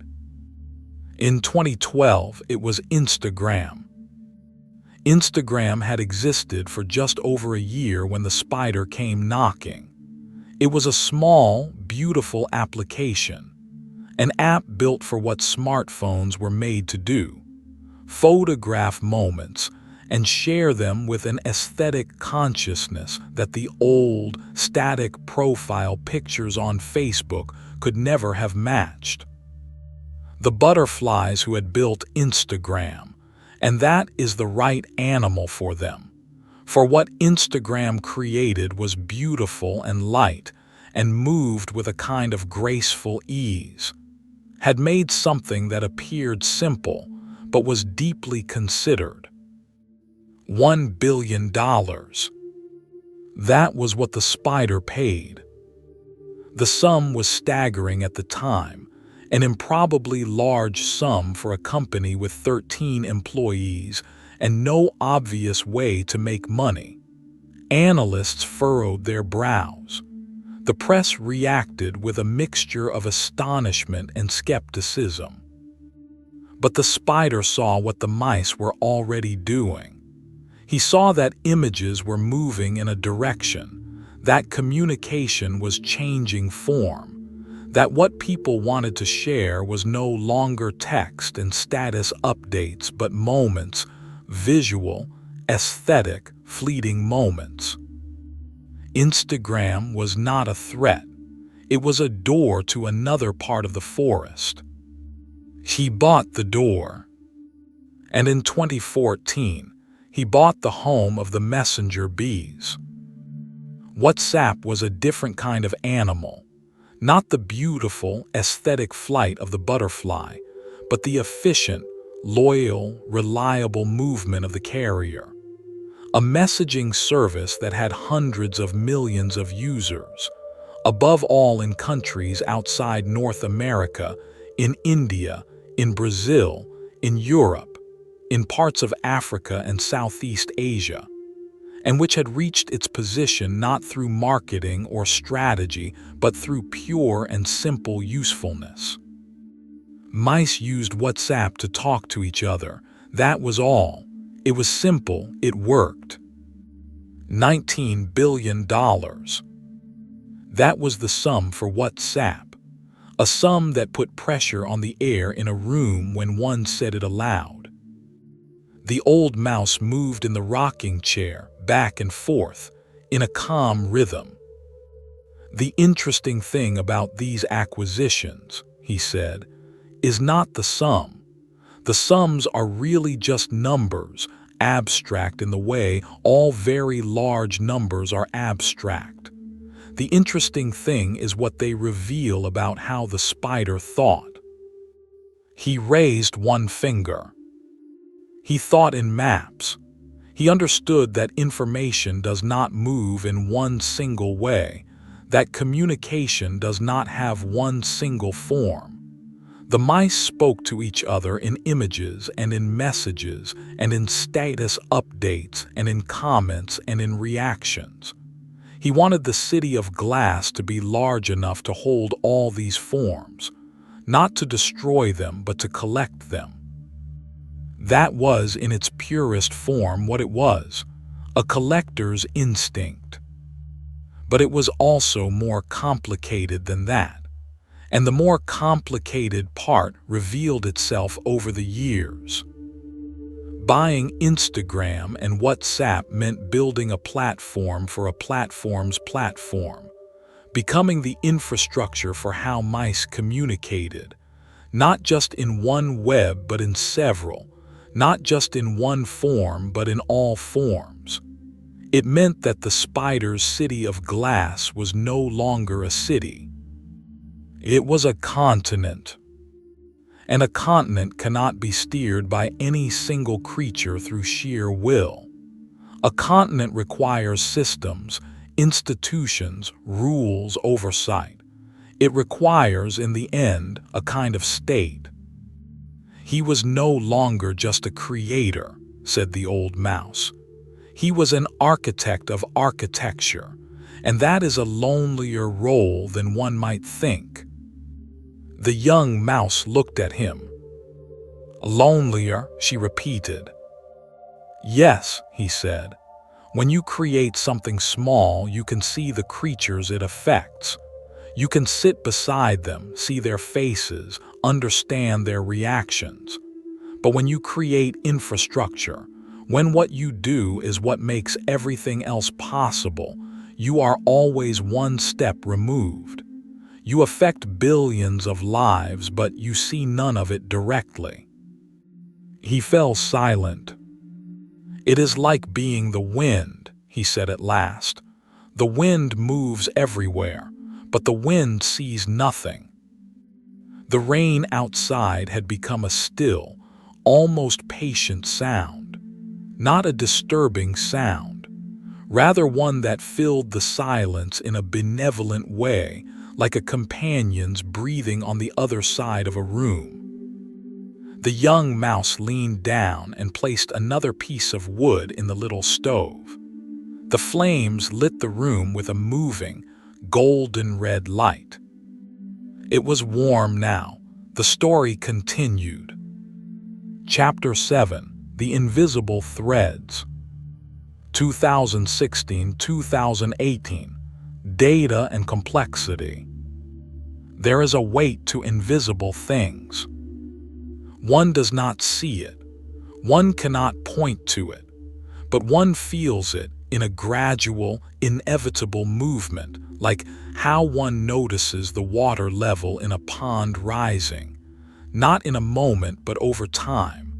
In 2012, it was Instagram. Instagram had existed for just over a year when the spider came knocking. It was a small, beautiful application, an app built for what smartphones were made to do: photograph moments and share them with an aesthetic consciousness that the old, static profile pictures on Facebook could never have matched. The butterflies who had built Instagram, and that is the right animal for them. For what Instagram created was beautiful and light, and moved with a kind of graceful ease. Had made something that appeared simple, but was deeply considered. $1 billion. That was what the spider paid. The sum was staggering at the time, an improbably large sum for a company with 13 employees and no obvious way to make money. Analysts furrowed their brows. The press reacted with a mixture of astonishment and skepticism. But the spider saw what the mice were already doing. He saw that images were moving in a direction, that communication was changing form, that what people wanted to share was no longer text and status updates but moments, visual, aesthetic, fleeting moments. Instagram was not a threat. It was a door to another part of the forest. He bought the door. And in 2014, he bought the home of the messenger bees. WhatsApp was a different kind of animal, not the beautiful, aesthetic flight of the butterfly, but the efficient, loyal, reliable movement of the carrier. A messaging service that had hundreds of millions of users, above all in countries outside North America, in India, in Brazil, in Europe, in parts of Africa and Southeast Asia. and which had reached its position not through marketing or strategy, but through pure and simple usefulness. Mice used WhatsApp to talk to each other. That was all. It was simple, it worked. $19 billion. That was the sum for WhatsApp, a sum that put pressure on the air in a room when one said it aloud. The old mouse moved in the rocking chair, back and forth, in a calm rhythm. "The interesting thing about these acquisitions," he said, "is not the sum. The sums are really just numbers, abstract in the way all very large numbers are abstract. The interesting thing is what they reveal about how the spider thought." He raised one finger. He thought in maps. He understood that information does not move in one single way, that communication does not have one single form. The mice spoke to each other in images and in messages and in status updates and in comments and in reactions. He wanted the city of glass to be large enough to hold all these forms, not to destroy them but to collect them. That was, in its purest form, what it was, a collector's instinct. But it was also more complicated than that, and the more complicated part revealed itself over the years. Buying Instagram and WhatsApp meant building a platform for a platform's platform, becoming the infrastructure for how mice communicated, not just in one web but in several, not just in one form but in all forms. It meant that the spider's city of glass was no longer a city. It was a continent. And a continent cannot be steered by any single creature through sheer will. A continent requires systems, institutions, rules, oversight. It requires, in the end, a kind of state. "He was no longer just a creator," said the old mouse. "He was an architect of architecture, and that is a lonelier role than one might think." The young mouse looked at him. "Lonelier," she repeated. "Yes," he said. "When you create something small, you can see the creatures it affects. You can sit beside them, see their faces, understand their reactions. But when you create infrastructure, when what you do is what makes everything else possible, you are always one step removed. You affect billions of lives, but you see none of it directly." He fell silent. "It is like being the wind," he said at last. "The wind moves everywhere, but the wind sees nothing." The rain outside had become a still, almost patient sound, not a disturbing sound, rather one that filled the silence in a benevolent way, like a companion's breathing on the other side of a room. The young mouse leaned down and placed another piece of wood in the little stove. The flames lit the room with a moving, golden red light. It was warm now. The story continued. Chapter 7: The Invisible Threads. 2016-2018. Data and Complexity. There is a weight to invisible things. One does not see it. One cannot point to it. But one feels it in a gradual, inevitable movement, like how one notices the water level in a pond rising, not in a moment but over time.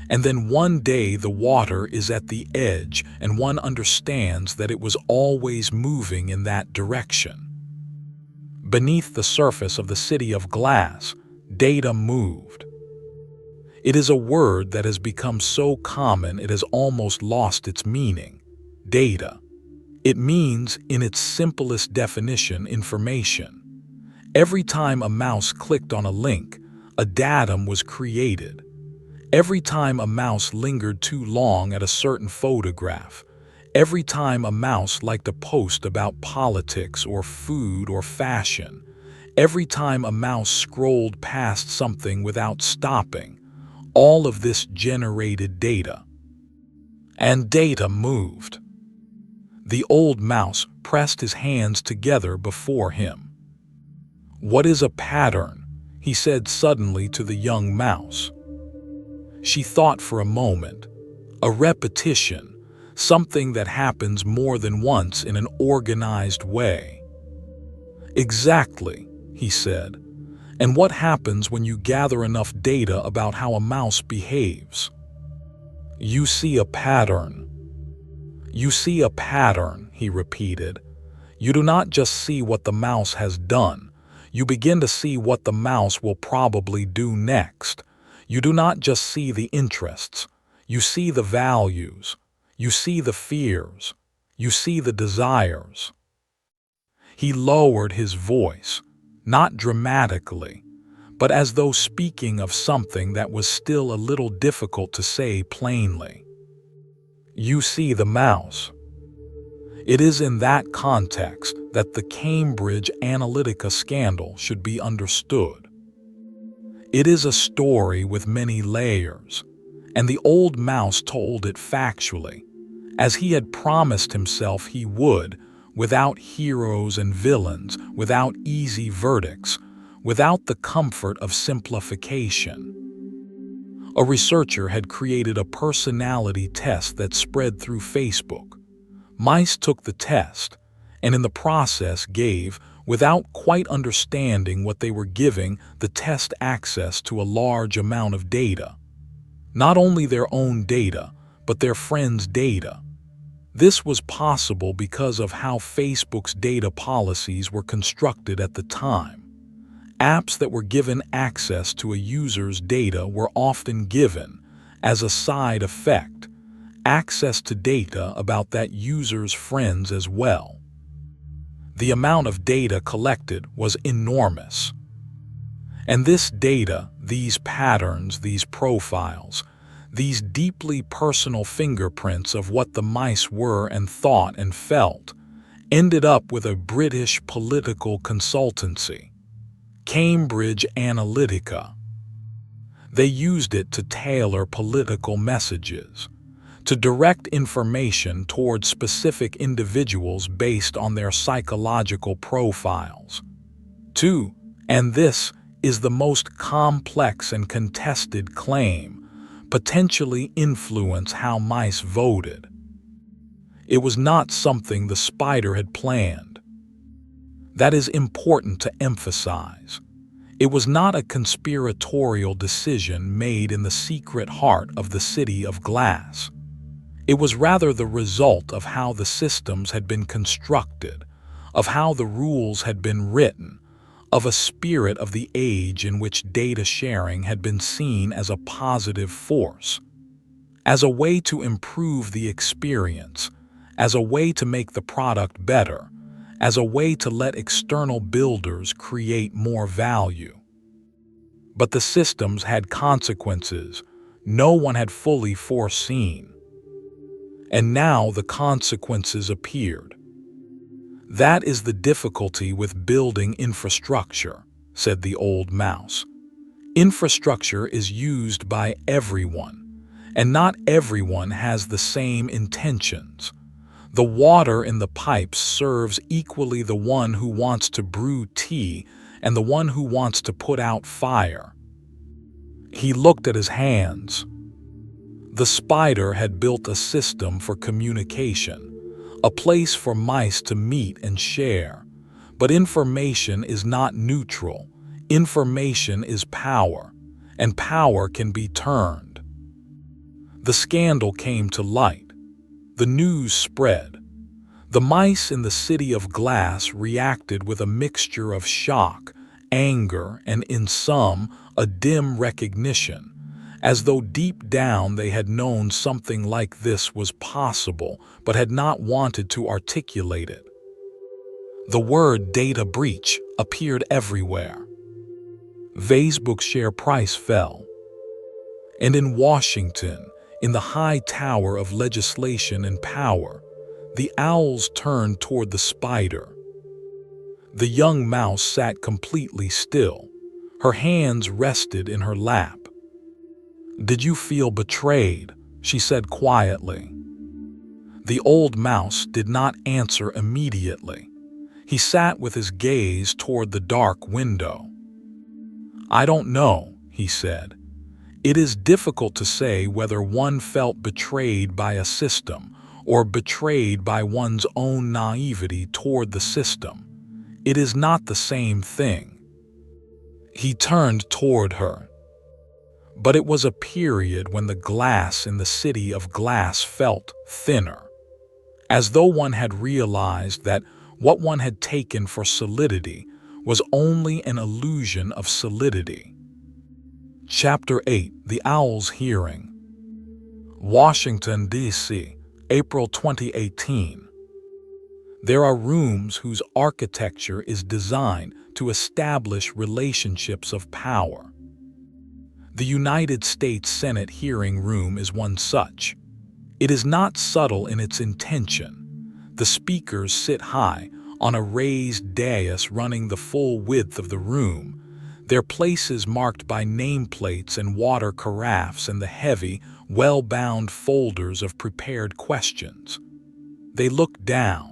And then one day the water is at the edge and one understands that it was always moving in that direction. Beneath the surface of the city of glass, data moved. It is a word that has become so common it has almost lost its meaning. Data. It means, in its simplest definition, information. Every time a mouse clicked on a link, a datum was created. Every time a mouse lingered too long at a certain photograph, Every time a mouse liked a post about politics or food or fashion, every time a mouse scrolled past something without stopping, all of this generated data. And data moved. The old mouse pressed his hands together before him. "What is a pattern?" he said suddenly to the young mouse. She thought for a moment. A repetition, something that happens more than once in an organized way. "Exactly," he said. "And what happens when you gather enough data about how a mouse behaves? You see a pattern." "You see a pattern," he repeated. "You do not just see what the mouse has done. You begin to see what the mouse will probably do next. You do not just see the interests. You see the values. You see the fears. You see the desires." He lowered his voice, not dramatically, but as though speaking of something that was still a little difficult to say plainly. "You see the mouse." It is in that context that the Cambridge Analytica scandal should be understood. It is a story with many layers, and the old mouse told it factually, as he had promised himself he would, without heroes and villains, without easy verdicts, without the comfort of simplification. A researcher had created a personality test that spread through Facebook. Mice took the test, and in the process gave, without quite understanding what they were giving, the test access to a large amount of data. Not only their own data, but their friends' data. This was possible because of how Facebook's data policies were constructed at the time. Apps that were given access to a user's data were often given, as a side effect, access to data about that user's friends as well. The amount of data collected was enormous. And this data, these patterns, these profiles, these deeply personal fingerprints of what the mice were and thought and felt, ended up with a British political consultancy, Cambridge Analytica. They used it to tailor political messages, to direct information toward specific individuals based on their psychological profiles. And this is the most complex and contested claim, potentially influence how mice voted. It was not something the spider had planned. That is important to emphasize. It was not a conspiratorial decision made in the secret heart of the city of glass. It was rather the result of how the systems had been constructed, of how the rules had been written, of a spirit of the age in which data sharing had been seen as a positive force, as a way to improve the experience, as a way to make the product better, as a way to let external builders create more value. But the systems had consequences no one had fully foreseen. And now the consequences appeared. "That is the difficulty with building infrastructure," said the old mouse. "Infrastructure is used by everyone, and not everyone has the same intentions. The water in the pipes serves equally the one who wants to brew tea and the one who wants to put out fire." He looked at his hands. The spider had built a system for communication, a place for mice to meet and share. But information is not neutral. Information is power, and power can be turned. The scandal came to light. The news spread. The mice in the city of glass reacted with a mixture of shock, anger, and in some, a dim recognition, as though deep down they had known something like this was possible, but had not wanted to articulate it. The word data breach appeared everywhere. Facebook's share price fell. And in Washington, in the high tower of legislation and power, The owls turned toward the spider. The young mouse sat completely still. Her hands rested in her lap. "Did you feel betrayed?" she said quietly. The old mouse did not answer immediately. He sat with his gaze toward the dark window. "I don't know," he said. "It is difficult to say whether one felt betrayed by a system or betrayed by one's own naivety toward the system. It is not the same thing." He turned toward her. But it was a period when the glass in the city of glass felt thinner, as though one had realized that what one had taken for solidity was only an illusion of solidity. Chapter 8: The Owl's Hearing. Washington, D.C., April 2018. There are rooms whose architecture is designed to establish relationships of power. The United States Senate hearing room is one such. It is not subtle in its intention. The speakers sit high on a raised dais running the full width of the room, their places marked by nameplates and water carafes and the heavy, well-bound folders of prepared questions. They look down.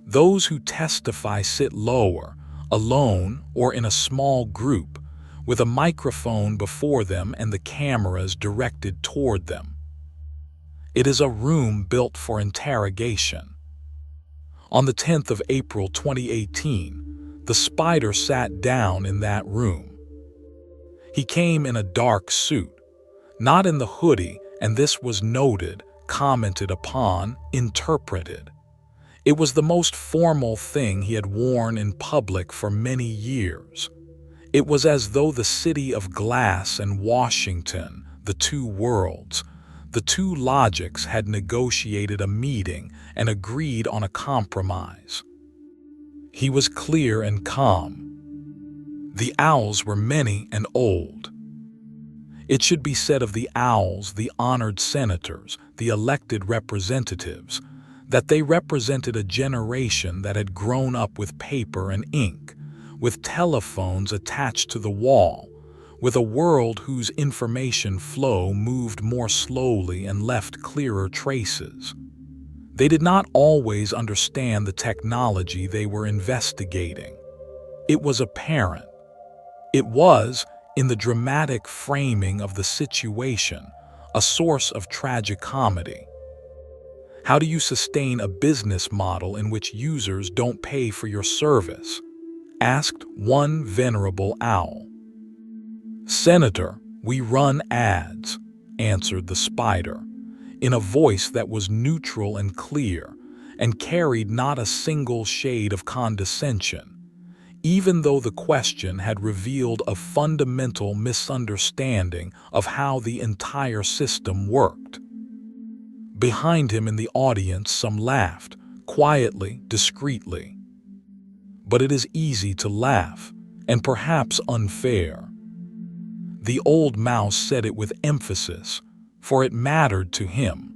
Those who testify sit lower, alone or in a small group, with a microphone before them and the cameras directed toward them. It is a room built for interrogation. On the 10th of April 2018, the spider sat down in that room. He came in a dark suit, not in the hoodie, and this was noted, commented upon, interpreted. It was the most formal thing he had worn in public for many years. It was as though the city of glass and Washington, the two worlds, the two logics, had negotiated a meeting and agreed on a compromise. He was clear and calm. The owls were many and old. It should be said of the owls, the honored senators, the elected representatives, that they represented a generation that had grown up with paper and ink, with telephones attached to the wall, with a world whose information flow moved more slowly and left clearer traces. They did not always understand the technology they were investigating. It was apparent. It was, in the dramatic framing of the situation, a source of tragicomedy. How do you sustain a business model in which users don't pay for your service? Asked one venerable owl. "Senator, we run ads," answered the spider, in a voice that was neutral and clear, and carried not a single shade of condescension, even though the question had revealed a fundamental misunderstanding of how the entire system worked. Behind him in the audience some laughed, quietly, discreetly. But it is easy to laugh, and perhaps unfair. The old mouse said it with emphasis, for it mattered to him.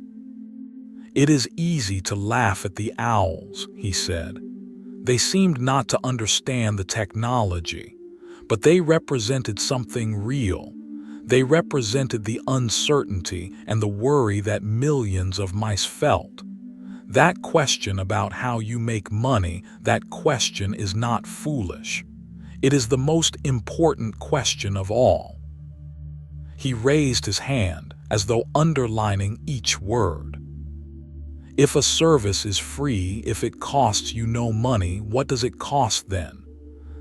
"It is easy to laugh at the owls," he said. "They seemed not to understand the technology, but they represented something real. They represented the uncertainty and the worry that millions of mice felt. That question about how you make money, that question is not foolish. It is the most important question of all." He raised his hand, as though underlining each word. "If a service is free, if it costs you no money, what does it cost then?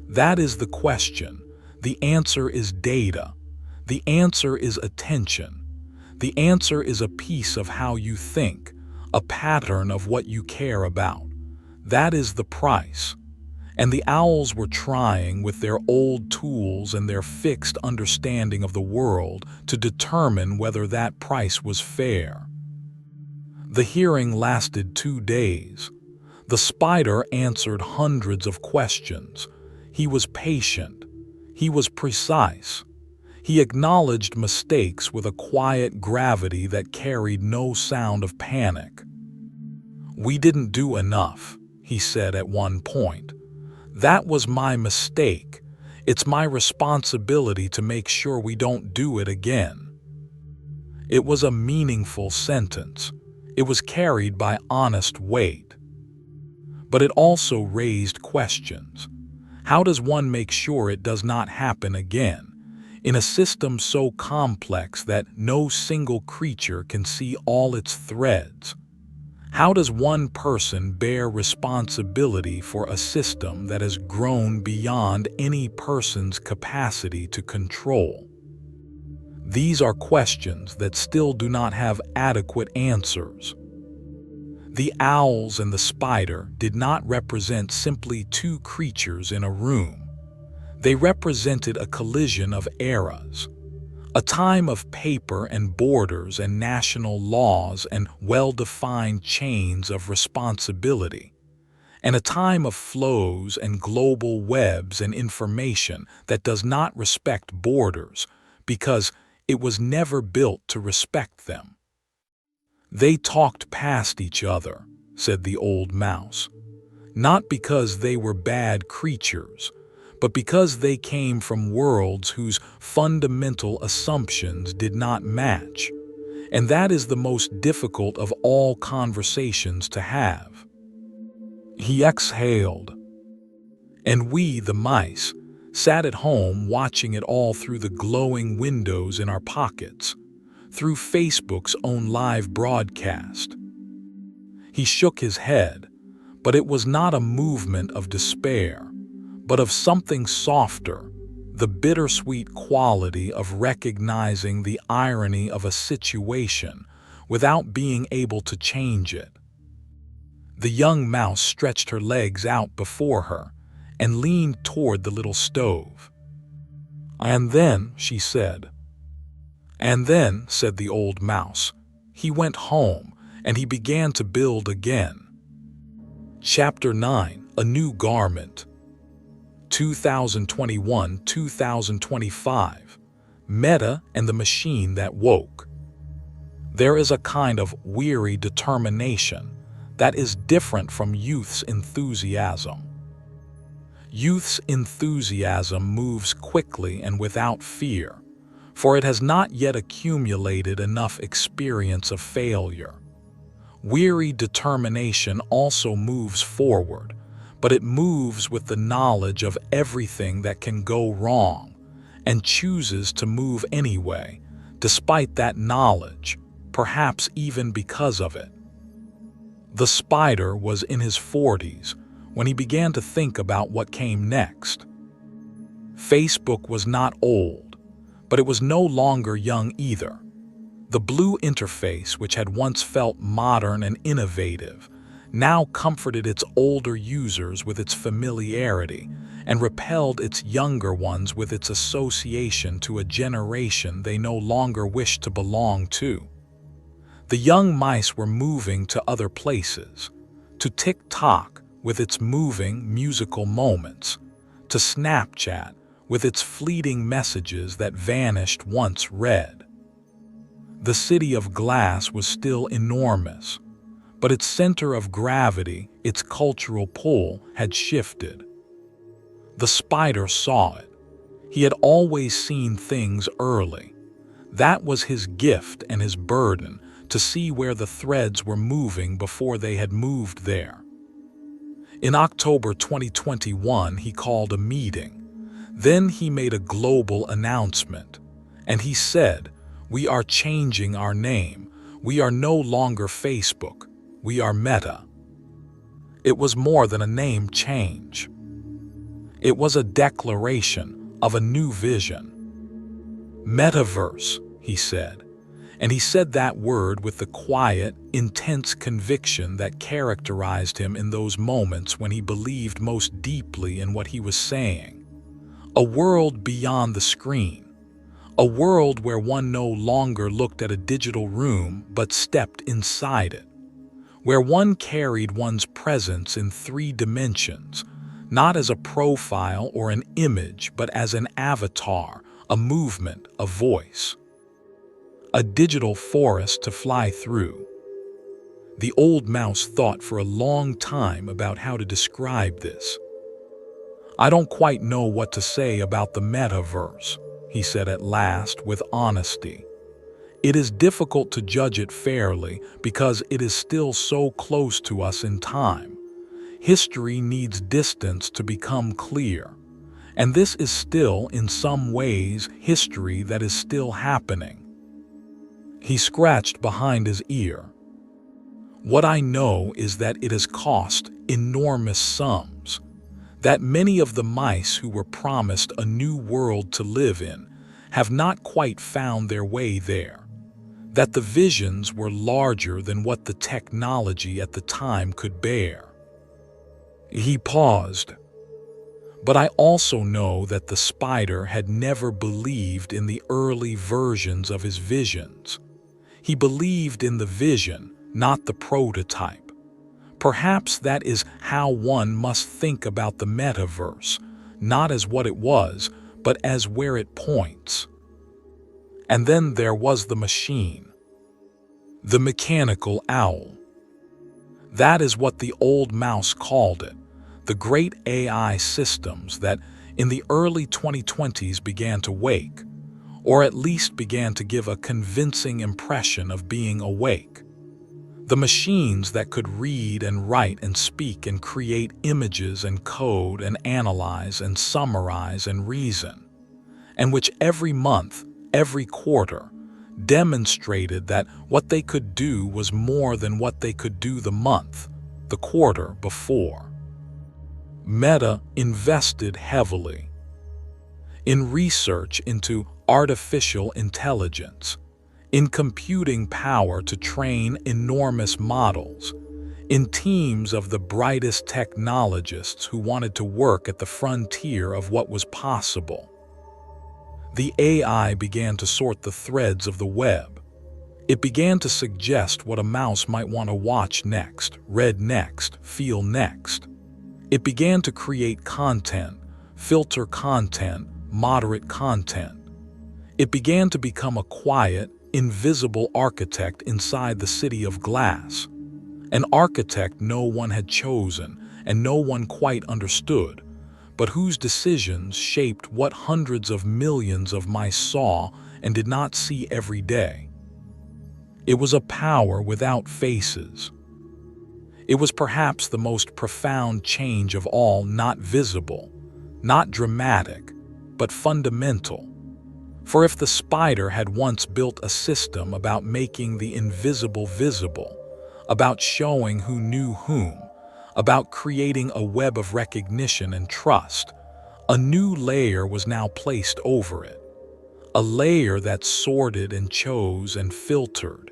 That is the question. The answer is data. The answer is attention. The answer is a piece of how you think, a pattern of what you care about. That is the price." And the owls were trying, with their old tools and their fixed understanding of the world, to determine whether that price was fair. The hearing lasted 2 days. The spider answered hundreds of questions. He was patient. He was precise. He acknowledged mistakes with a quiet gravity that carried no sound of panic. "We didn't do enough," he said at one point. "That was my mistake. It's my responsibility to make sure we don't do it again." It was a meaningful sentence. It was carried by honest weight. But it also raised questions. How does one make sure it does not happen again, in a system so complex that no single creature can see all its threads? How does one person bear responsibility for a system that has grown beyond any person's capacity to control? These are questions that still do not have adequate answers. The owls and the spider did not represent simply two creatures in a room. They represented a collision of eras, a time of paper and borders and national laws and well-defined chains of responsibility, and a time of flows and global webs and information that does not respect borders because it was never built to respect them. "They talked past each other," said the old mouse, "not because they were bad creatures, but because they came from worlds whose fundamental assumptions did not match. And that is the most difficult of all conversations to have." He exhaled. And we, the mice, sat at home watching it all through the glowing windows in our pockets, through Facebook's own live broadcast. He shook his head, but it was not a movement of despair, but of something softer, the bittersweet quality of recognizing the irony of a situation without being able to change it. The young mouse stretched her legs out before her and leaned toward the little stove. "And then," she said. "And then," said the old mouse, "he went home and he began to build again." Chapter 9: A New Garment. 2021-2025. Meta and the Machine That Woke. There is a kind of weary determination that is different from youth's enthusiasm. Youth's enthusiasm moves quickly and without fear, for it has not yet accumulated enough experience of failure. Weary determination also moves forward, but it moves with the knowledge of everything that can go wrong, and chooses to move anyway, despite that knowledge, perhaps even because of it. The spider was in his 40s when he began to think about what came next. Facebook was not old, but it was no longer young either. The blue interface, which had once felt modern and innovative, now comforted its older users with its familiarity and repelled its younger ones with its association to a generation they no longer wished to belong to. The young mice were moving to other places, to TikTok with its moving musical moments, to Snapchat with its fleeting messages that vanished once read. The city of glass was still enormous, but its center of gravity, its cultural pull, had shifted. The spider saw it. He had always seen things early. That was his gift and his burden, to see where the threads were moving before they had moved there. In October 2021, he called a meeting. Then he made a global announcement, and he said, "We are changing our name. We are no longer Facebook. We are Meta." It was more than a name change. It was a declaration of a new vision. Metaverse, he said, and he said that word with the quiet, intense conviction that characterized him in those moments when he believed most deeply in what he was saying. A world beyond the screen. A world where one no longer looked at a digital room but stepped inside it. Where one carried one's presence in 3 dimensions, not as a profile or an image, but as an avatar, a movement, a voice. A digital forest to fly through. The old mouse thought for a long time about how to describe this. "I don't quite know what to say about the metaverse," he said at last with honesty. "It is difficult to judge it fairly because it is still so close to us in time. History needs distance to become clear. And this is still, in some ways, history that is still happening." He scratched behind his ear. "What I know is that it has cost enormous sums, that many of the mice who were promised a new world to live in have not quite found their way there, that the visions were larger than what the technology at the time could bear." He paused. "But I also know that the spider had never believed in the early versions of his visions. He believed in the vision, not the prototype. Perhaps that is how one must think about the metaverse, not as what it was, but as where it points." And then there was the machine. The mechanical owl. That is what the old mouse called it. The great AI systems that in the early 2020s began to wake, or at least began to give a convincing impression of being awake. The machines that could read and write and speak and create images and code and analyze and summarize and reason, and which every month, every quarter, demonstrated that what they could do was more than what they could do the month, the quarter before. Meta invested heavily in research into artificial intelligence, in computing power to train enormous models, in teams of the brightest technologists who wanted to work at the frontier of what was possible. The AI began to sort the threads of the web. It began to suggest what a mouse might want to watch next, read next, feel next. It began to create content, filter content, moderate content. It began to become a quiet, invisible architect inside the city of glass. An architect no one had chosen and no one quite understood, but whose decisions shaped what hundreds of millions of mice saw and did not see every day. It was a power without faces. It was perhaps the most profound change of all, not visible, not dramatic, but fundamental. For if the spider had once built a system about making the invisible visible, about showing who knew whom, about creating a web of recognition and trust, a new layer was now placed over it. A layer that sorted and chose and filtered,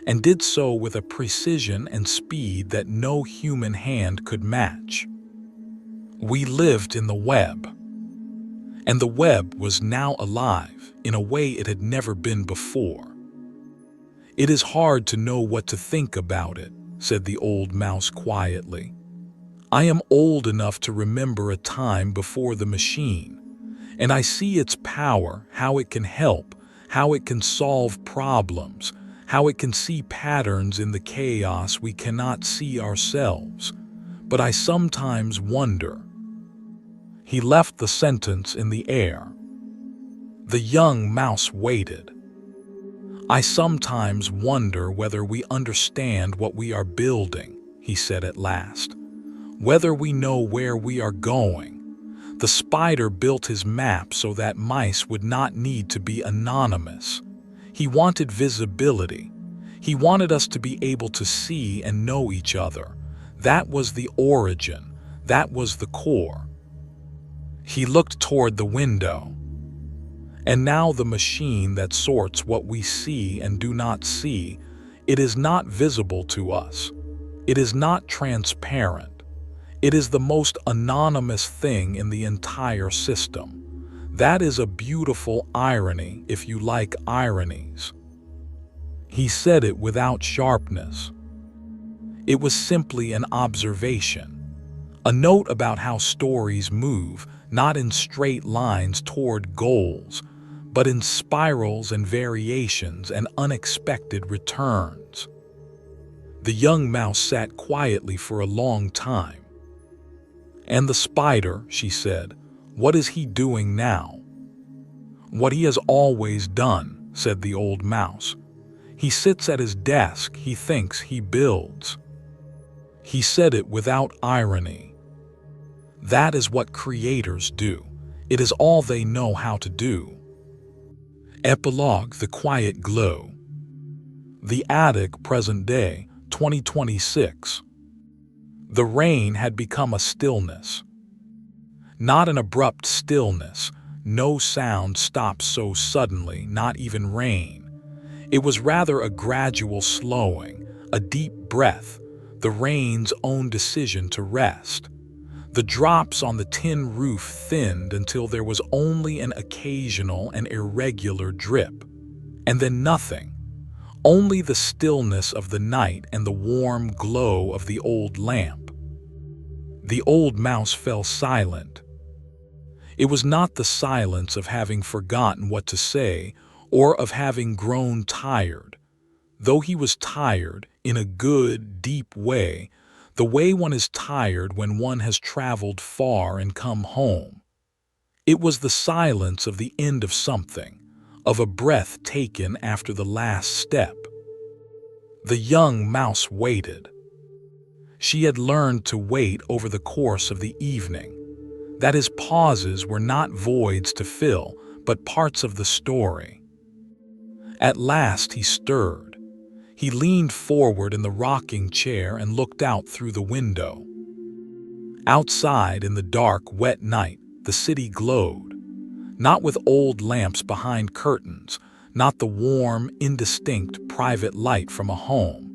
and did so with a precision and speed that no human hand could match. We lived in the web, and the web was now alive in a way it had never been before. "It is hard to know what to think about it," said the old mouse quietly. "I am old enough to remember a time before the machine, and I see its power, how it can help, how it can solve problems, how it can see patterns in the chaos we cannot see ourselves. But I sometimes wonder." He left the sentence in the air. The young mouse waited. "I sometimes wonder whether we understand what we are building," he said at last. "Whether we know where we are going." The spider built his map so that mice would not need to be anonymous. He wanted visibility. He wanted us to be able to see and know each other. That was the origin. That was the core. He looked toward the window. And now the machine that sorts what we see and do not see, it is not visible to us. It is not transparent. It is the most anonymous thing in the entire system. That is a beautiful irony, if you like ironies. He said it without sharpness. It was simply an observation, a note about how stories move, not in straight lines toward goals, but in spirals and variations and unexpected returns. The young mouse sat quietly for a long time. "And the spider," she said, "what is he doing now?" "What he has always done," said the old mouse. "He sits at his desk, he thinks, he builds." He said it without irony. That is what creators do. It is all they know how to do. Epilogue: The Quiet Glow. The attic, present day, 2026. The rain had become a stillness. Not an abrupt stillness. No sound stops so suddenly, not even rain. It was rather a gradual slowing, a deep breath, the rain's own decision to rest. The drops on the tin roof thinned until there was only an occasional and irregular drip. And then nothing. Only the stillness of the night and the warm glow of the old lamp. The old mouse fell silent. It was not the silence of having forgotten what to say or of having grown tired. Though he was tired, in a good, deep way, the way one is tired when one has traveled far and come home. It was the silence of the end of something, of a breath taken after the last step. The young mouse waited. She had learned to wait over the course of the evening, that his pauses were not voids to fill, but parts of the story. At last he stirred. He leaned forward in the rocking chair and looked out through the window. Outside, in the dark, wet night, the city glowed. Not with old lamps behind curtains, not the warm, indistinct, private light from a home,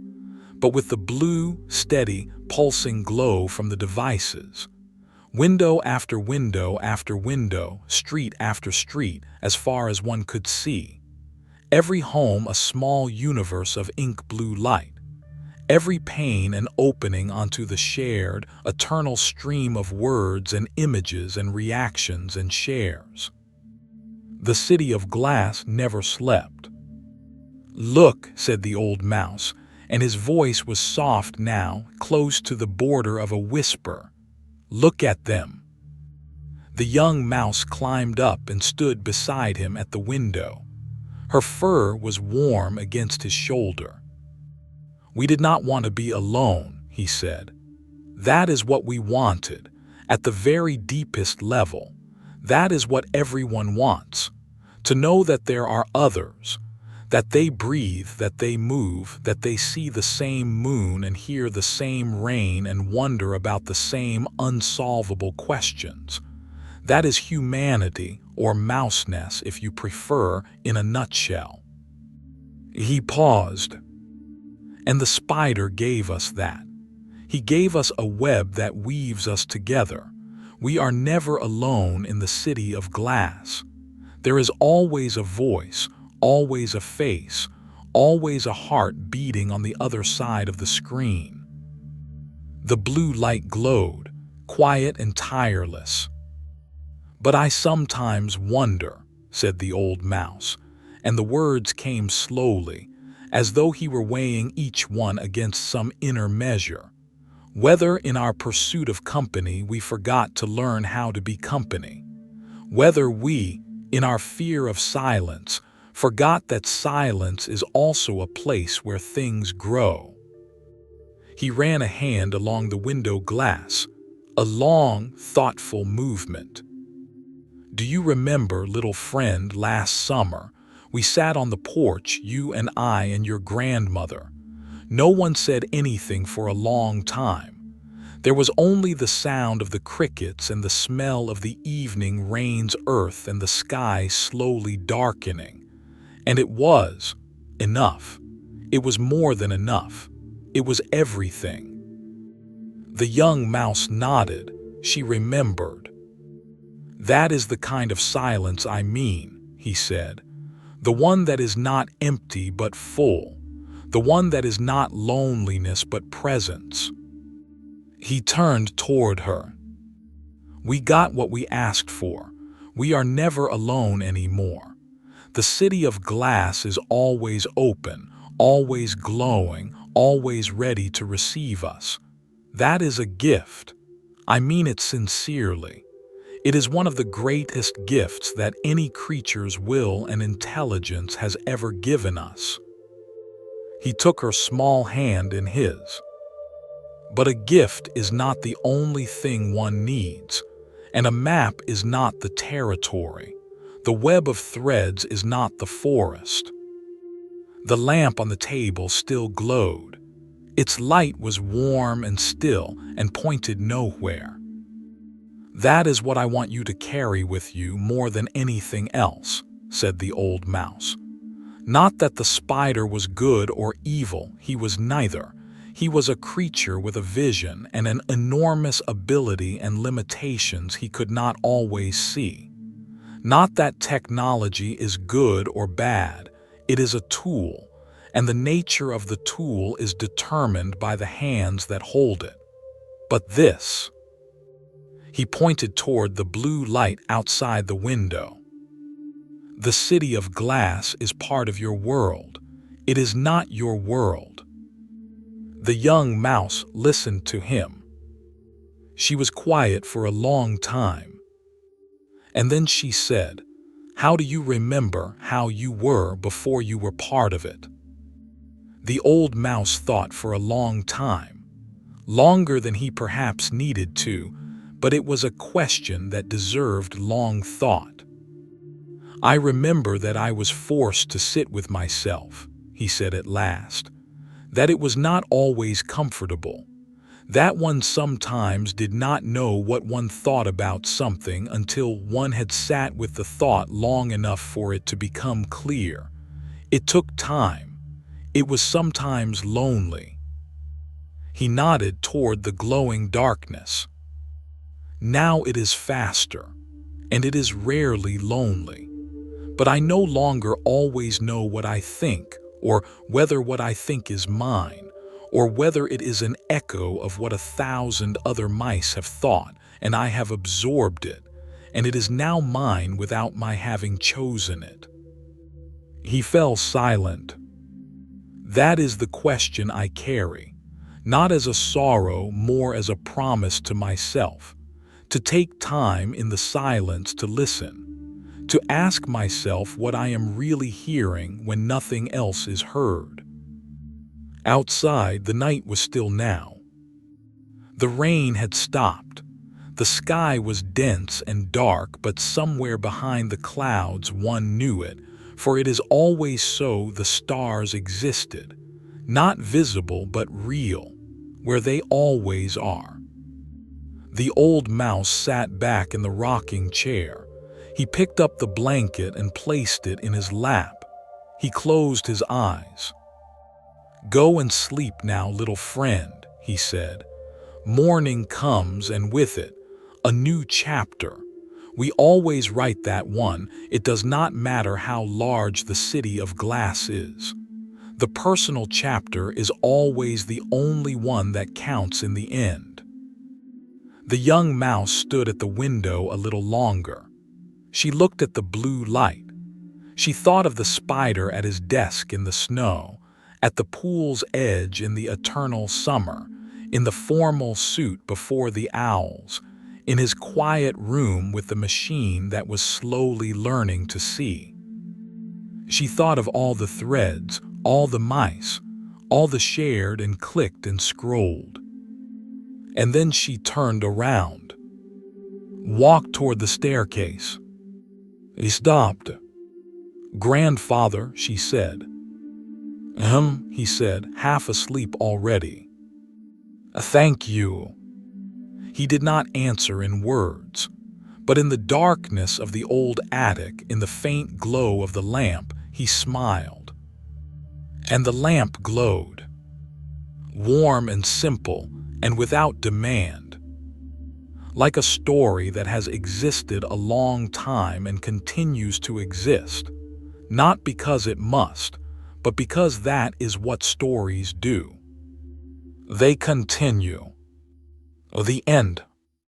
but with the blue, steady, pulsing glow from the devices. Window after window after window, street after street, as far as one could see. Every home a small universe of ink-blue light. Every pane an opening onto the shared, eternal stream of words and images and reactions and shares. The city of glass never slept. "Look," said the old mouse, and his voice was soft now, close to the border of a whisper. "Look at them." The young mouse climbed up and stood beside him at the window. Her fur was warm against his shoulder. "We did not want to be alone," he said. "That is what we wanted, at the very deepest level. That is what everyone wants. To know that there are others, that they breathe, that they move, that they see the same moon and hear the same rain and wonder about the same unsolvable questions. That is humanity, or mouseness if you prefer, in a nutshell." He paused. "And the spider gave us that. He gave us a web that weaves us together. We are never alone in the city of glass. There is always a voice, always a face, always a heart beating on the other side of the screen." The blue light glowed, quiet and tireless. "But I sometimes wonder," said the old mouse, and the words came slowly, as though he were weighing each one against some inner measure, "whether in our pursuit of company we forgot to learn how to be company. Whether we, in our fear of silence, forgot that silence is also a place where things grow." He ran a hand along the window glass, a long, thoughtful movement. "Do you remember, little friend, last summer? We sat on the porch, you and I and your grandmother. No one said anything for a long time. There was only the sound of the crickets and the smell of the evening rain's earth and the sky slowly darkening. And it was enough. It was more than enough. It was everything." The young mouse nodded. She remembered. "That is the kind of silence I mean," he said. "The one that is not empty but full. The one that is not loneliness but presence." He turned toward her. "We got what we asked for. We are never alone anymore. The city of glass is always open, always glowing, always ready to receive us. That is a gift. I mean it sincerely. It is one of the greatest gifts that any creature's will and intelligence has ever given us. He took her small hand in his. But a gift is not the only thing one needs, and a map is not the territory. The web of threads is not the forest. The lamp on the table still glowed. Its light was warm and still and pointed nowhere. "That is what I want you to carry with you more than anything else," said the old mouse. Not that the spider was good or evil, he was neither. He was a creature with a vision and an enormous ability and limitations he could not always see. Not that technology is good or bad, it is a tool, and the nature of the tool is determined by the hands that hold it. But this, he pointed toward the blue light outside the window. The city of glass is part of your world. It is not your world. The young mouse listened to him. She was quiet for a long time. And then she said, "How do you remember how you were before you were part of it?" The old mouse thought for a long time, longer than he perhaps needed to, but it was a question that deserved long thought. "I remember that I was forced to sit with myself," he said at last. "That it was not always comfortable. That one sometimes did not know what one thought about something until one had sat with the thought long enough for it to become clear. It took time. It was sometimes lonely." He nodded toward the glowing darkness. "Now it is faster, and it is rarely lonely. But I no longer always know what I think, or whether what I think is mine, or whether it is an echo of what 1,000 other mice have thought, and I have absorbed it, and it is now mine without my having chosen it." He fell silent. "That is the question I carry, not as a sorrow, more as a promise to myself, to take time in the silence to listen, to ask myself what I am really hearing when nothing else is heard." Outside, the night was still now. The rain had stopped. The sky was dense and dark, but somewhere behind the clouds one knew it, for it is always so. The stars existed, not visible but real, where they always are. The old mouse sat back in the rocking chair. He picked up the blanket and placed it in his lap. He closed his eyes. "Go and sleep now, little friend," he said. "Morning comes, and with it, a new chapter. We always write that one. It does not matter how large the city of glass is. The personal chapter is always the only one that counts in the end." The young mouse stood at the window a little longer. She looked at the blue light. She thought of the spider at his desk in the snow, at the pool's edge in the eternal summer, in the formal suit before the owls, in his quiet room with the machine that was slowly learning to see. She thought of all the threads, all the mice, all the shared and clicked and scrolled. And then she turned around, walked toward the staircase. He stopped. "Grandfather," she said. He said, half asleep already. "Thank you." He did not answer in words, but in the darkness of the old attic, in the faint glow of the lamp, he smiled. And the lamp glowed, warm and simple and without demand, like a story that has existed a long time and continues to exist, not because it must, but because that is what stories do. They continue. The end.